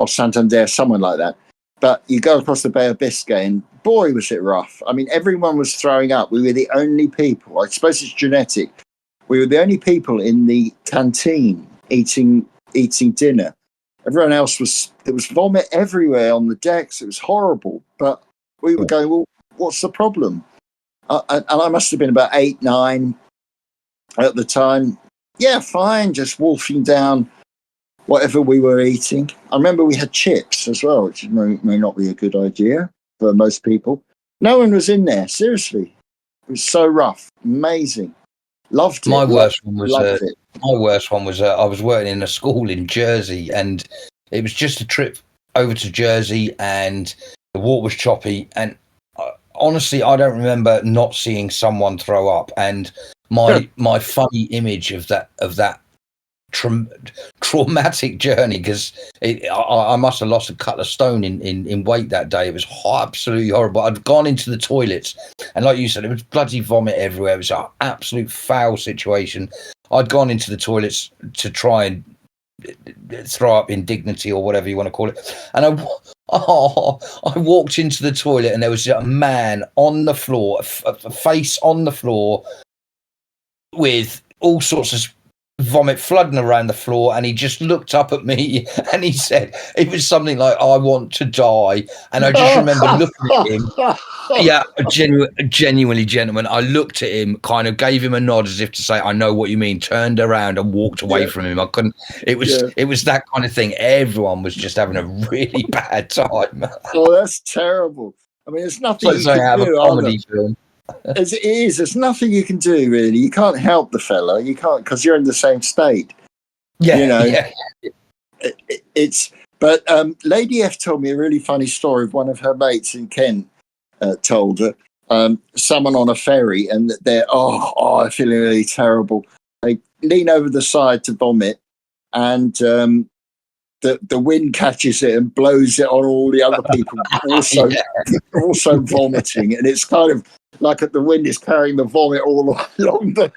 Santander, somewhere like that. But you go across the Bay of Biscay, and boy, was it rough. I mean, everyone was throwing up. We were the only people, I suppose it's genetic, we were the only people in the canteen eating dinner. Everyone else there was vomit everywhere on the decks. It was horrible. But we were going, well, what's the problem? And I must have been about 8, 9 at the time. Yeah, fine, just wolfing down whatever we were eating. I remember we had chips as well, which may not be a good idea for most people. No one was in there, seriously. It was so rough. Amazing. Loved it. My worst one was I was working in a school in Jersey, and it was just a trip over to Jersey, and the water was choppy, and honestly, I don't remember not seeing someone throw up. And my funny image of that traumatic journey, because I must have lost a couple of stone in weight that day. It was absolutely horrible. I'd gone into the toilets, and like you said, it was bloody vomit everywhere. It was an absolute foul situation. I'd gone into the toilets to try and throw up indignity or whatever you want to call it, and I walked into the toilet, and there was a man on the floor, a face on the floor, with all sorts of vomit flooding around the floor, and he just looked up at me and he said, it was something like, "I want to die." And I just remember looking at him. Yeah, genuinely, gentlemen, I looked at him, kind of gave him a nod as if to say, "I know what you mean," turned around and walked away from him. I couldn't. It was that kind of thing. Everyone was just having a really bad time. Oh, that's terrible. I mean, there's nothing you can do. A comedy film. As it is, there's nothing you can do, really. You can't help the fella. You can't, because you're in the same state. Yeah, you know. Yeah. It's. But Lady F told me a really funny story of one of her mates in Kent. Told her someone on a ferry, and they're I'm feeling really terrible. They lean over the side to vomit, and the wind catches it and blows it on all the other people also vomiting, and it's kind of like the wind is carrying the vomit all along the.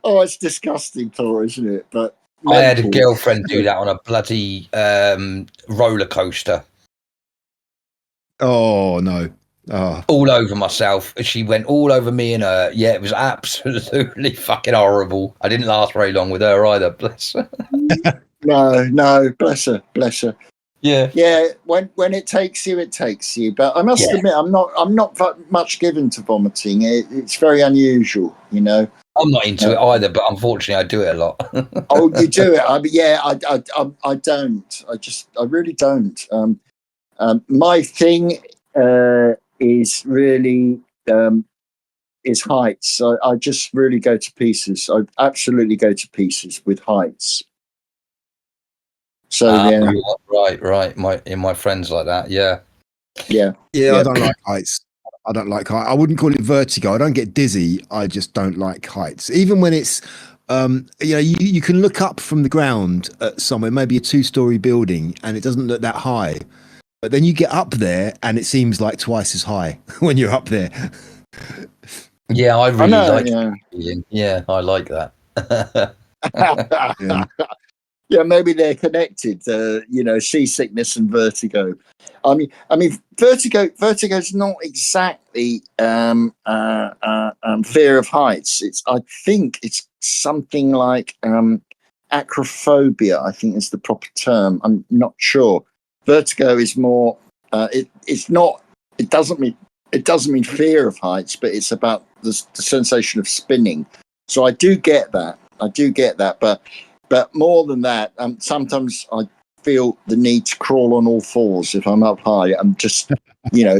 Oh, it's disgusting, Tor, isn't it? But I had a girlfriend do that on a bloody roller coaster. Oh no. Oh. All over myself. She went all over me and her. Yeah, it was absolutely fucking horrible. I didn't last very long with her either. Bless her. No, bless her. Yeah. When it takes you, it takes you. But I must admit, I'm not much given to vomiting. It's very unusual, you know. I'm not into it either, but unfortunately, I do it a lot. Oh, you do it? I don't. I really don't. My thing is really is heights. I just really go to pieces. I absolutely go to pieces with heights. So right. My friends like that. Yeah. I don't like heights. I don't like heights. I wouldn't call it vertigo. I don't get dizzy. I just don't like heights. Even when it's, you can look up from the ground at somewhere, maybe a 2-story building, and it doesn't look that high. But then you get up there, and it seems like twice as high when you're up there. Yeah, I really like it. Yeah, I like that. Yeah, maybe they're connected. Seasickness and vertigo. I mean, vertigo is not exactly fear of heights. I think it's something like acrophobia. I think is the proper term. I'm not sure. Vertigo is more. It's not. It doesn't mean fear of heights, but it's about the sensation of spinning. So I do get that. But more than that, sometimes I feel the need to crawl on all fours if I'm up high. I'm just, Yeah,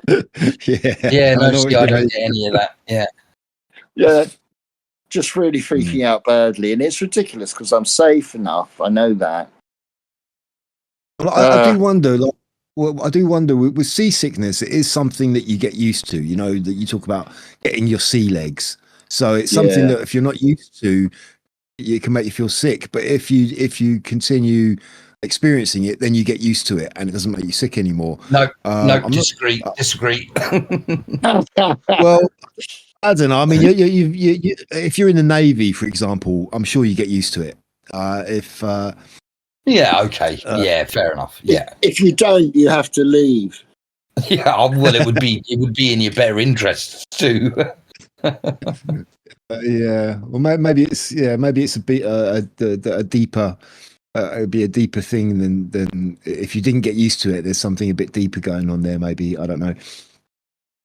no, I don't get any of that. Yeah, just really freaking out badly, and it's ridiculous because I'm safe enough. I know that. Well, I do wonder. I do wonder with seasickness. It is something that you get used to. You know that you talk about getting your sea legs. So it's something that if you're not used to, it can make you feel sick. But if you continue experiencing it, then you get used to it, and it doesn't make you sick anymore. No, disagree. Well, I don't know. I mean, you if you're in the Navy, for example, I'm sure you get used to it. Okay. Fair enough. Yeah. If you don't, you have to leave. Yeah. Well, it would be in your better interests too. Well, maybe it's a bit a deeper. It'd be a deeper thing than if you didn't get used to it. There's something a bit deeper going on there. Maybe, I don't know.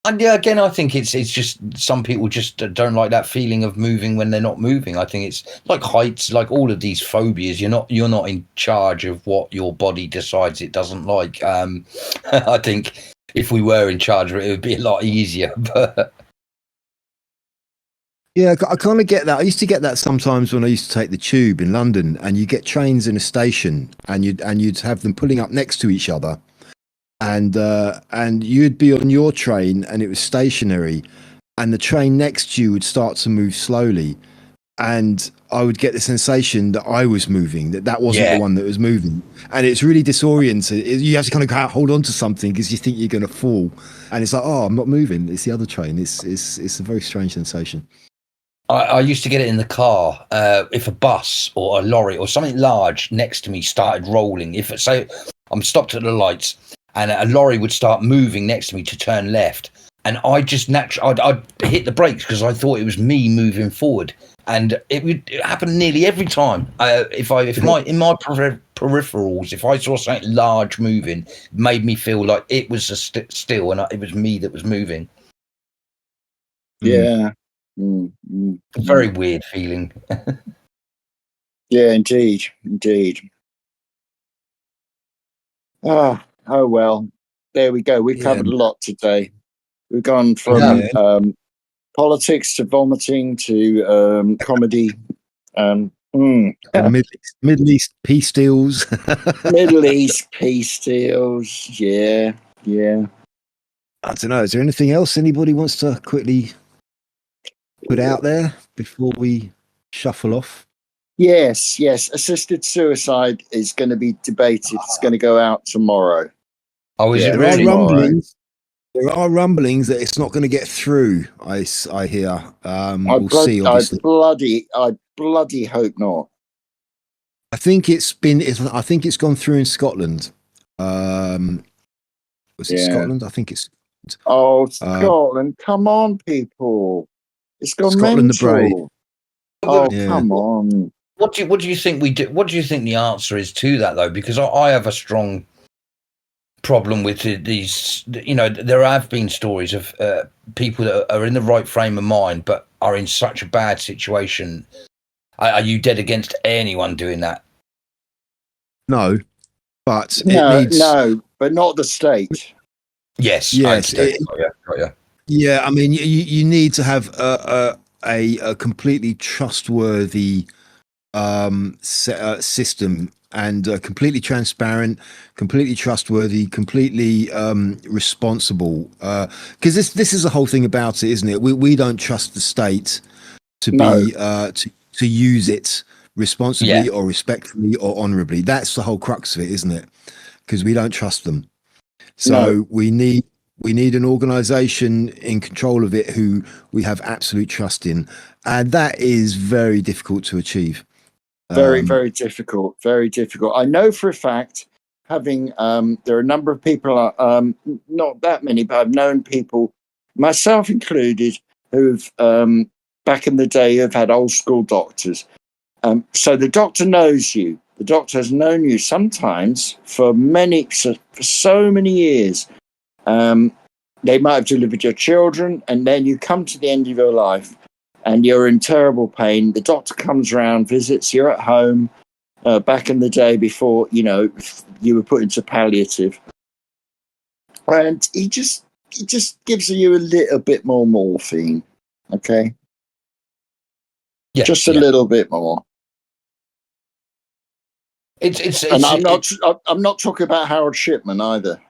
And again, I think it's just some people just don't like that feeling of moving when they're not moving. I think it's like heights, like all of these phobias. You're not in charge of what your body decides it doesn't like. I think if we were in charge of it, it would be a lot easier. But yeah, I kind of get that. I used to get that sometimes when I used to take the tube in London, and you get trains in a station, and you'd have them pulling up next to each other. And you'd be on your train and it was stationary, and the train next to you would start to move slowly, and I would get the sensation that I was moving, that wasn't Yeah. the one that was moving, and it's really disorienting. You have to kind of hold on to something because you think you're going to fall, and it's like, oh, I'm not moving. It's the other train. It's a very strange sensation. I used to get it in the car if a bus or a lorry or something large next to me started rolling. If say I'm stopped at the lights and a lorry would start moving next to me to turn left, and I just naturally I'd hit the brakes because I thought it was me moving forward, and it happen nearly every time. If my peripherals, if I saw something large moving, it made me feel like it was still and it was me that was moving. Yeah. Very weird feeling. Yeah, indeed. Oh well. There we go. We've covered a lot today. We've gone from politics to vomiting to comedy. Middle East peace deals. Middle East peace deals. Yeah. I don't know. Is there anything else anybody wants to quickly put out there before we shuffle off? Yes. Assisted suicide is going to be debated. It's going to go out tomorrow. Oh, is it really? rumblings? There are rumblings that it's not going to get through. I hear. We'll see. Obviously, I bloody hope not. I think it's gone through in Scotland. Was it Scotland? I think it's. Oh, Scotland! Come on, people! It's gone Scotland, mental. the brave. Oh, come on! What do you think we do? What do you think the answer is to that, though? Because I have a strong problem with these. There have been stories of people that are in the right frame of mind but are in such a bad situation. Are you dead against anyone doing that? No, but no, but not the state. Yes. Got you. Yeah, I mean, you need to have a completely trustworthy system, and completely transparent, completely trustworthy, completely responsible. Because this is the whole thing about it, isn't it? We don't trust the state to be to use it responsibly or respectfully or honourably. That's the whole crux of it, isn't it? Because we don't trust them. So we need an organisation in control of it who we have absolute trust in, and that is very difficult to achieve. Very, very difficult. Very difficult. I know for a fact, having there are a number of people, not that many, but I've known people, myself included, who've back in the day have had old school doctors. So the doctor knows you. The doctor has known you sometimes for so many years. They might have delivered your children, and then you come to the end of your life and you're in terrible pain. The doctor comes around, visits, you're at home. Back in the day before, you were put into palliative. And he just gives you a little bit more morphine. Okay? Yeah. Just a little bit more. I'm not talking about Harold Shipman either.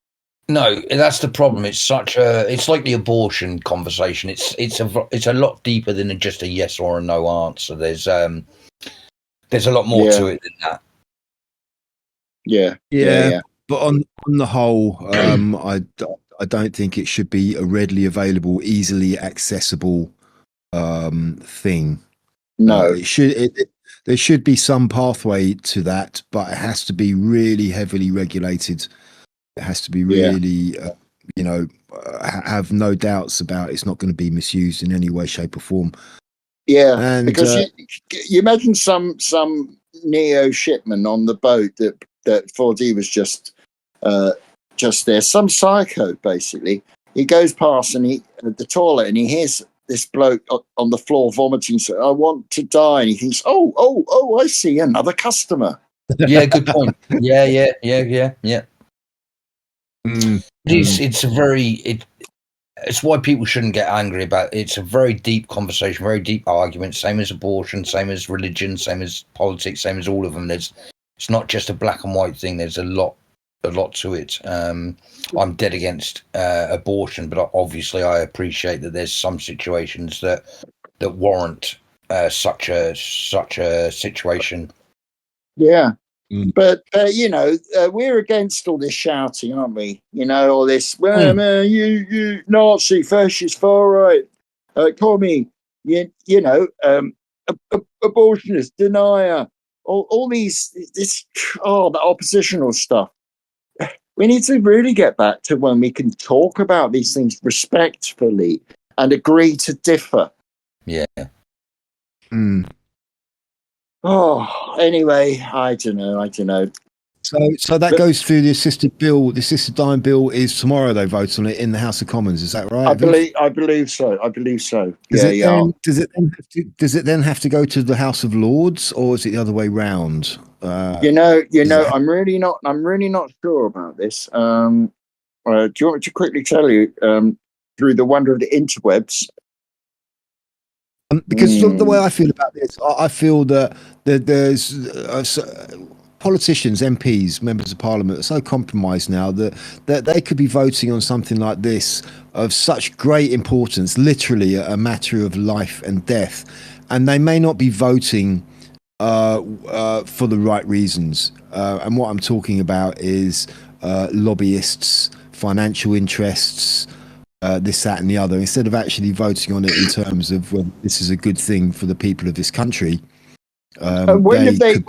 No, that's the problem. It's like the abortion conversation. It's a lot deeper than just a yes or a no answer. There's a lot more to it than that. Yeah. But on the whole, I don't think it should be a readily available, easily accessible thing. No, there should be some pathway to that, but it has to be really heavily regulated. It has to be really, have no doubts about it's not going to be misused in any way, shape, or form. Yeah, and because you imagine some neo shipman on the boat that 4D was just there, some psycho basically. He goes past the toilet and he hears this bloke on the floor vomiting. So I want to die, and he thinks, oh, I see another customer. Yeah, good point. Yeah. It's why people shouldn't get angry about it. It's a very deep conversation, very deep argument, same as abortion, same as religion, same as politics, same as all of them. It's not just a black and white thing. There's a lot to it. I'm dead against abortion, but obviously I appreciate that there's some situations that warrant such a situation. Yeah. Mm. But we're against all this shouting, aren't we? All this. Well, man, you Nazi, fascist, far right, call me, abortionist, denier, all these the oppositional stuff. We need to really get back to when we can talk about these things respectfully and agree to differ. Yeah. Mm. Oh, anyway, I don't know. So that goes through the assisted bill. The assisted dying bill is tomorrow. They vote on it in the House of Commons. Is that right? I believe so. Does Yeah. Does it then have to go to the House of Lords, or is it the other way round? I'm really not sure about this. Do you want me to quickly tell you through the wonder of the interwebs? Because the way I feel about this, I feel that there's politicians, MPs, members of Parliament are so compromised now that they could be voting on something like this of such great importance, literally a matter of life and death, and they may not be voting for the right reasons. And what I'm talking about is lobbyists, financial interests, this, that, and the other. Instead of actually voting on it in terms of, well, this is a good thing for the people of this country. When have they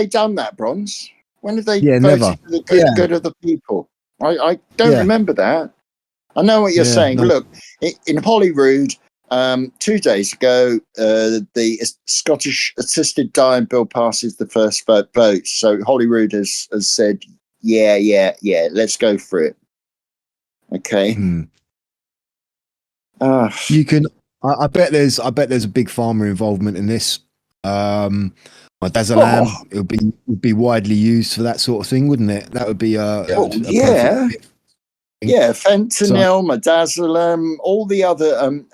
done that, Bronze? When have they voted never. for the good of the people? I don't remember that. I know what you're saying. No. Look, in Holyrood, 2 days ago, the Scottish assisted dying bill passes the first vote. So Holyrood has said, yeah, let's go for it. Okay. You can. I bet there's a big farmer involvement in this. Dazalam, it would be widely used for that sort of thing, wouldn't it? That would be fentanyl, midazolam, all the other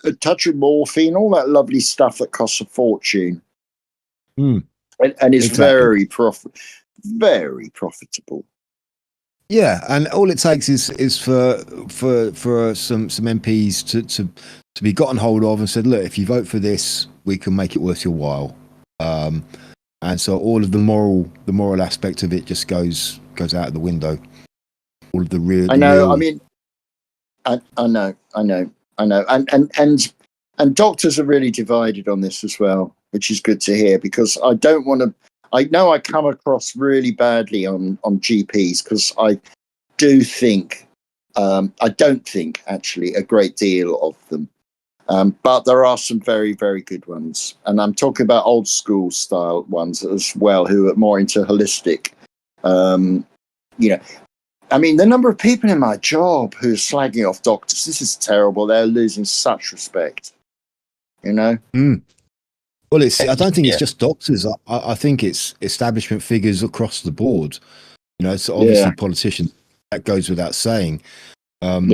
a touch of morphine, all that lovely stuff that costs a fortune, and is very profitable. Yeah, and all it takes is for some MPs to be gotten hold of and said, look, if you vote for this, we can make it worth your while. And so all of the moral aspect of it just goes out of the window. All of the real. I know. I mean, I know. And doctors are really divided on this as well, which is good to hear, because I don't want to. I know I come across really badly on GPs because I do think, I don't think actually a great deal of them. But there are some very, very good ones. And I'm talking about old school style ones as well, who are more into holistic. I mean, the number of people in my job who are slagging off doctors, this is terrible. They're losing such respect, Well, I don't think it's just doctors. I think it's establishment figures across the board. So obviously politicians, that goes without saying. And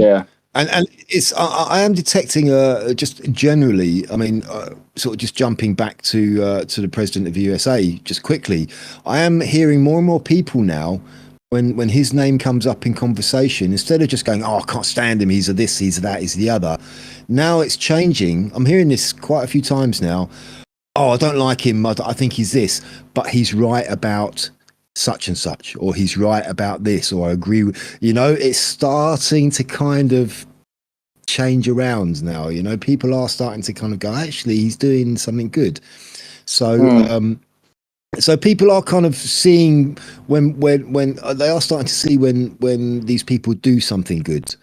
it's I am detecting just generally. I mean, sort of just jumping back to the president of the USA just quickly. I am hearing more and more people now when his name comes up in conversation, instead of just going, "Oh, I can't stand him. He's a this, he's a that, he's the other." Now it's changing. I'm hearing this quite a few times now. Oh, I don't like him. I think he's this, but he's right about such and such, or he's right about this, or I agree with, it's starting to kind of change around now. People are starting to kind of go, actually, he's doing something good. So, so people are kind of seeing when they are starting to see when these people do something good.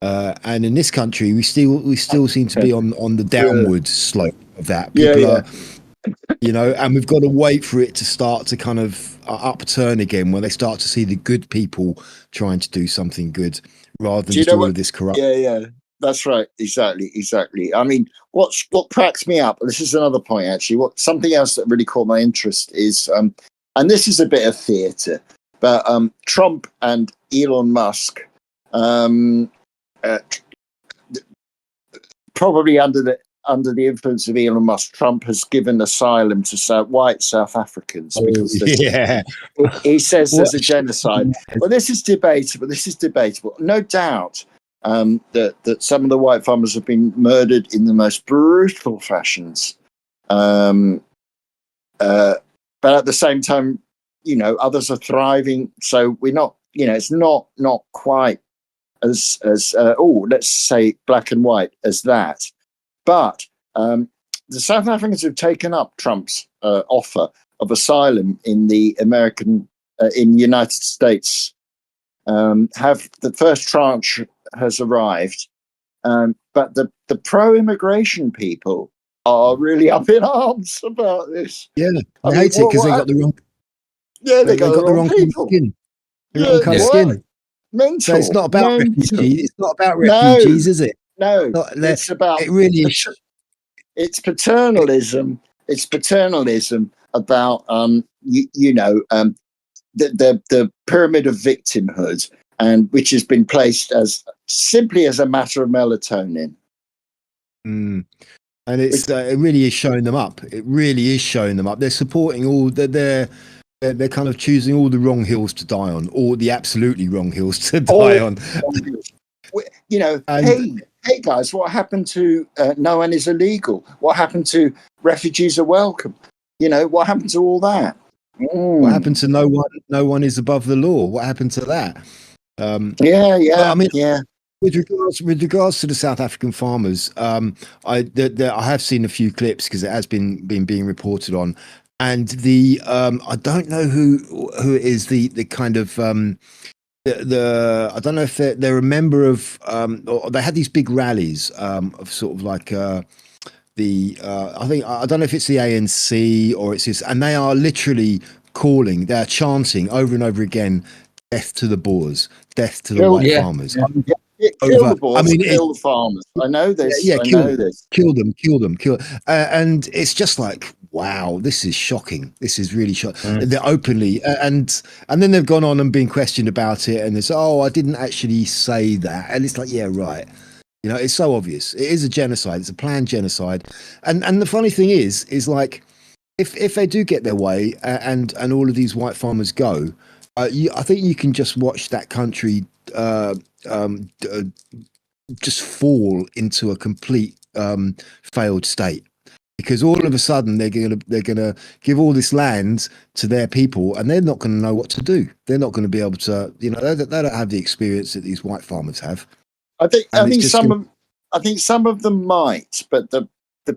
And in this country, we still seem to be on the downward slope of that. People are, and we've got to wait for it to start to kind of upturn again, when they start to see the good people trying to do something good, rather than just all of this corruption. Yeah, that's right. Exactly. I mean, what cracks me up, and this is another point actually. Something else that really caught my interest is, and this is a bit of theatre, but Trump and Elon Musk, probably under the influence of Elon Musk, Trump has given asylum to white South Africans because he says there's a genocide. Well, this is debatable. No doubt that some of the white farmers have been murdered in the most brutal fashions. But at the same time, others are thriving. So we're not, it's not quite as let's say black and white as that. But the South Africans have taken up Trump's offer of asylum in the United States. Have the first tranche has arrived, but the pro-immigration people are really up in arms about this. Yeah, they hate it because they got the wrong. Yeah, they got the wrong people. Skin. The wrong colour skin. Mental. So it's not about refugees. It's not about refugees, is it? No, it's about. It really is. It's paternalism. It's paternalism about the pyramid of victimhood, and which has been placed as simply as a matter of melatonin. And it's it really is showing them up. It really is showing them up. They're supporting all they're kind of choosing all the wrong hills to die on, or the absolutely wrong hills to die on. Hey guys, what happened to no one is illegal? What happened to refugees are welcome? What happened to all that? What happened to no one is above the law? What happened to that? With regards to the South African farmers, I have seen a few clips because it has been being reported on, and I don't know who it is the kind of I don't know if they're a member of or they had these big rallies of sort of like I don't know if it's the ANC or it's this, and they are literally they're chanting over and over again, "Death to the Boers, death to the white farmers." Kill the Boers, kill the farmers. I know this. Kill them. And it's just like, wow, this is shocking. This is really shocking. They're openly, and then they've gone on and been questioned about it, and it's, I didn't actually say that, and it's like, yeah, right. It's so obvious. It is a genocide. It's a planned genocide, and the funny thing is like, if they do get their way, and all of these white farmers go, I think you can just watch that country just fall into a complete failed state, because all of a sudden they're gonna give all this land to their people, and they're not going to know what to do. They're not going to be able to, they don't have the experience that these white farmers have. I think some of them might, but the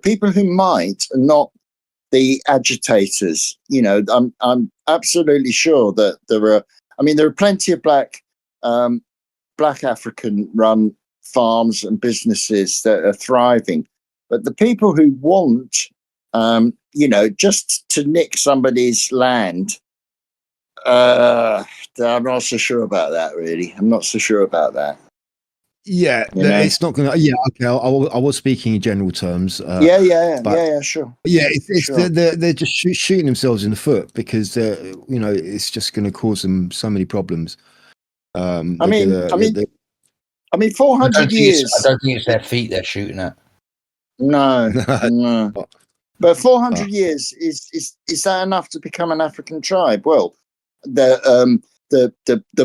people who might are not the agitators. I'm absolutely sure that there are plenty of black African run farms and businesses that are thriving, but the people who want just to nick somebody's land, I'm not so sure about that, really. I'm not so sure about that. Yeah, it's not going to. Yeah, okay. I was speaking in general terms. Sure. Yeah, sure. They're just shooting themselves in the foot, because it's just going to cause them so many problems. 400 years. I don't think it's their feet they're shooting at. No. But 400 years is that enough to become an African tribe? Well, the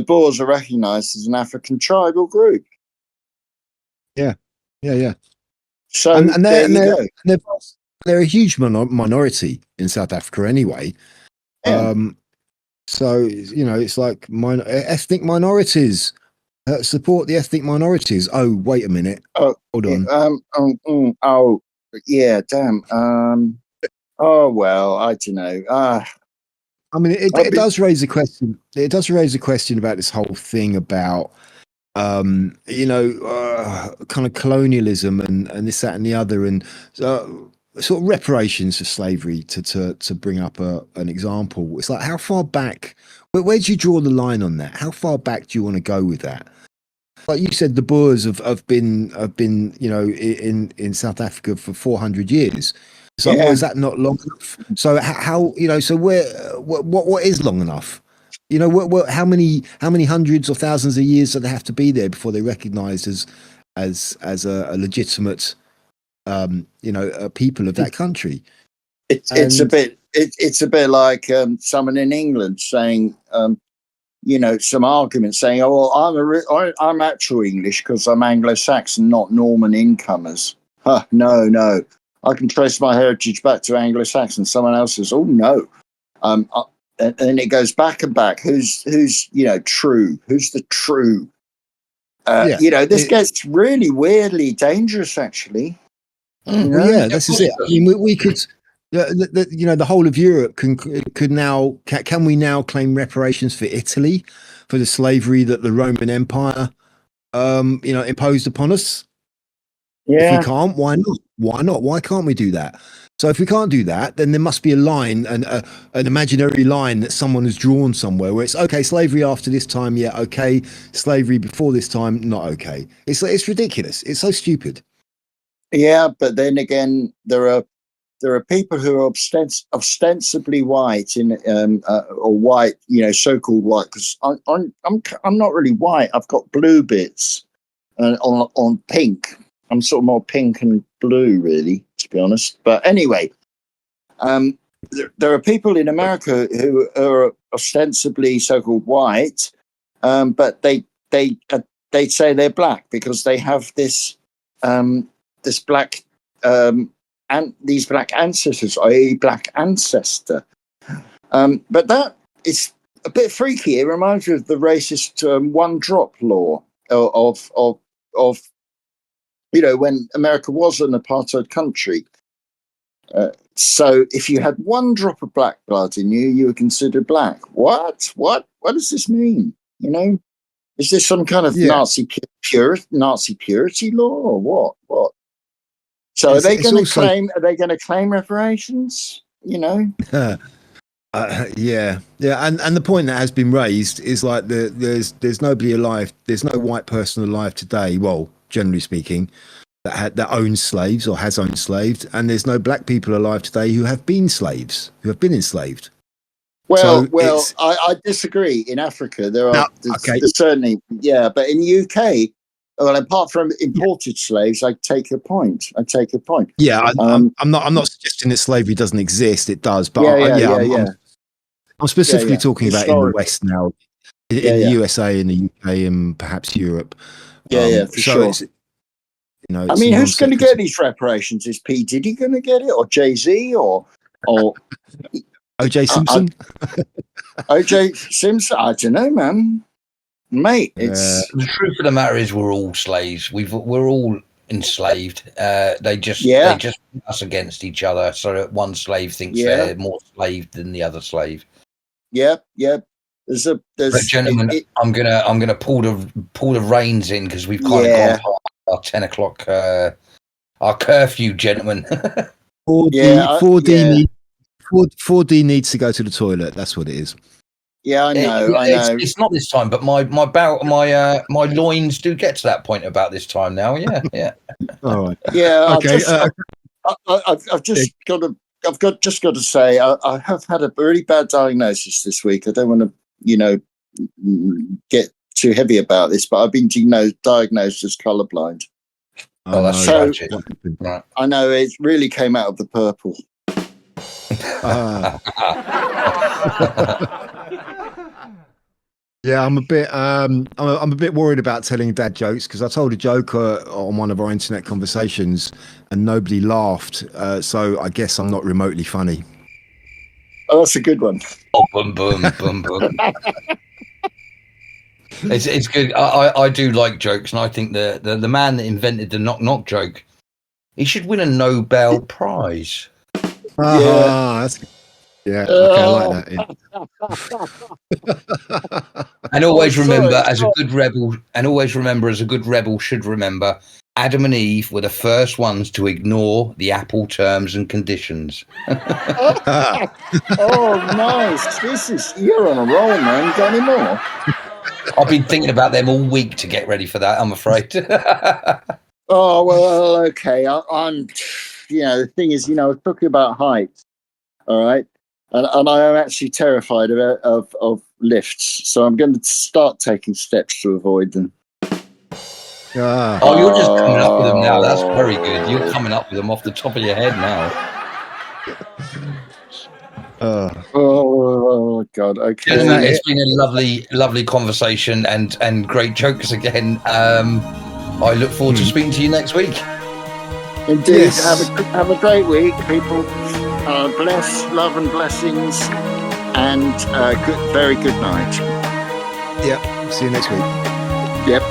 Boers are recognised as an African tribal group. Yeah. So and they're a huge minority in South Africa anyway. Yeah. So it's like ethnic minorities. Support the ethnic minorities. Oh, wait a minute. Oh, hold on. Oh, yeah. Damn. Oh well, I don't know. It does raise a question. It does raise a question about this whole thing about kind of colonialism and this, that, and the other, and sort of reparations for slavery. To bring up an example, it's like, how far back? Where do you draw the line on that? How far back do you want to go with that? Like you said, the Boers have been in South Africa for 400 years. So is that not long enough? So how so what is long enough? How many hundreds or thousands of years do they have to be there before they're recognised as a legitimate a people of that country? It's a bit like someone in England saying some arguments saying, "Oh, well, I'm actual English because I'm Anglo-Saxon, not Norman incomers." No. I can trace my heritage back to Anglo-Saxon. Someone else says, oh no. And it goes back and back. Who's true? Who's the true? This gets really weirdly dangerous, actually. Well, yeah, this is it. I mean, we could, the whole of Europe could now, can we now claim reparations for Italy for the slavery that the Roman Empire, imposed upon us? Yeah. If we can't, why not? Why not? Why can't we do that? So if we can't do that, then there must be a line, an imaginary line that someone has drawn somewhere where it's okay, slavery after this time, yeah, okay, slavery before this time, not okay. It's ridiculous. It's so stupid. Yeah, but then again, there are people who are ostensibly white or white, so-called white. Because I'm not really white. I've got blue bits on pink. I'm sort of more pink and blue, really, to be honest. But anyway, there are people in America who are ostensibly so-called white, but they say they're black because they have this black and these black ancestors, a black ancestor. But that is a bit freaky. It reminds me of the racist one drop law of when America was an apartheid country. So if you had one drop of black blood in you, you were considered black. What does this mean? Is this some kind of Nazi purity law or what? So are they going to claim reparations? Yeah, and the point that has been raised is like there's nobody alive, there's no white person alive today, well, generally speaking, that owns slaves or has owned slaves, and there's no black people alive today who have been slaves, who have been enslaved. Well, I disagree. In Africa, there's certainly, but in the UK, well, apart from imported slaves, I take your point. Yeah, I'm not suggesting that slavery doesn't exist. It does, but I'm specifically talking about in the West now, in the USA, in the UK, and perhaps Europe. For sure. I mean, who's going to get these reparations? Is P. Diddy going to get it, or Jay-Z, or O.J. Simpson? O.J. Simpson? I don't know, man. Mate, it's the truth of the matter is we're all slaves. We're all enslaved. They just put us against each other so that one slave thinks they're more slave than the other slave. Yeah. But gentlemen, I'm gonna pull the reins in because we've kind of gone past our 10 o'clock our curfew, gentlemen. 4D needs to go to the toilet. That's what it is. Yeah, I know. It's not this time, but my loins do get to that point about this time now. Yeah. All right. Yeah. Okay. I've just got to say I have had a very bad diagnosis this week. I don't want to, get too heavy about this, but I've been diagnosed as colourblind. Oh, that's tragic. Right. I know it really came out of the purple. Yeah, I'm a bit worried about telling dad jokes because I told a joke on one of our internet conversations and nobody laughed. So I guess I'm not remotely funny. Oh, that's a good one. Oh, boom, boom, boom, boom. It's good. I do like jokes, and I think the man that invented the knock knock joke, he should win a Nobel Prize. That's good. Yeah, okay, I like that. Yeah. And always remember, as a good rebel should remember, Adam and Eve were the first ones to ignore the Apple terms and conditions. Oh, nice! You're on a roll, man. Got any more? I've been thinking about them all week to get ready for that. I'm afraid. Oh well, okay. I'm. The thing is, I was talking about height. All right. And I am actually terrified of lifts, so I'm going to start taking steps to avoid them. Oh, you're just coming up with them now. That's very good. You're coming up with them off the top of your head now. Oh God! Okay, it's been a lovely conversation and great jokes again. I look forward to speaking to you next week. Indeed. Yes. Have a great week, people. Bless, love, and blessings, and very good night. Yep. See you next week. Yep.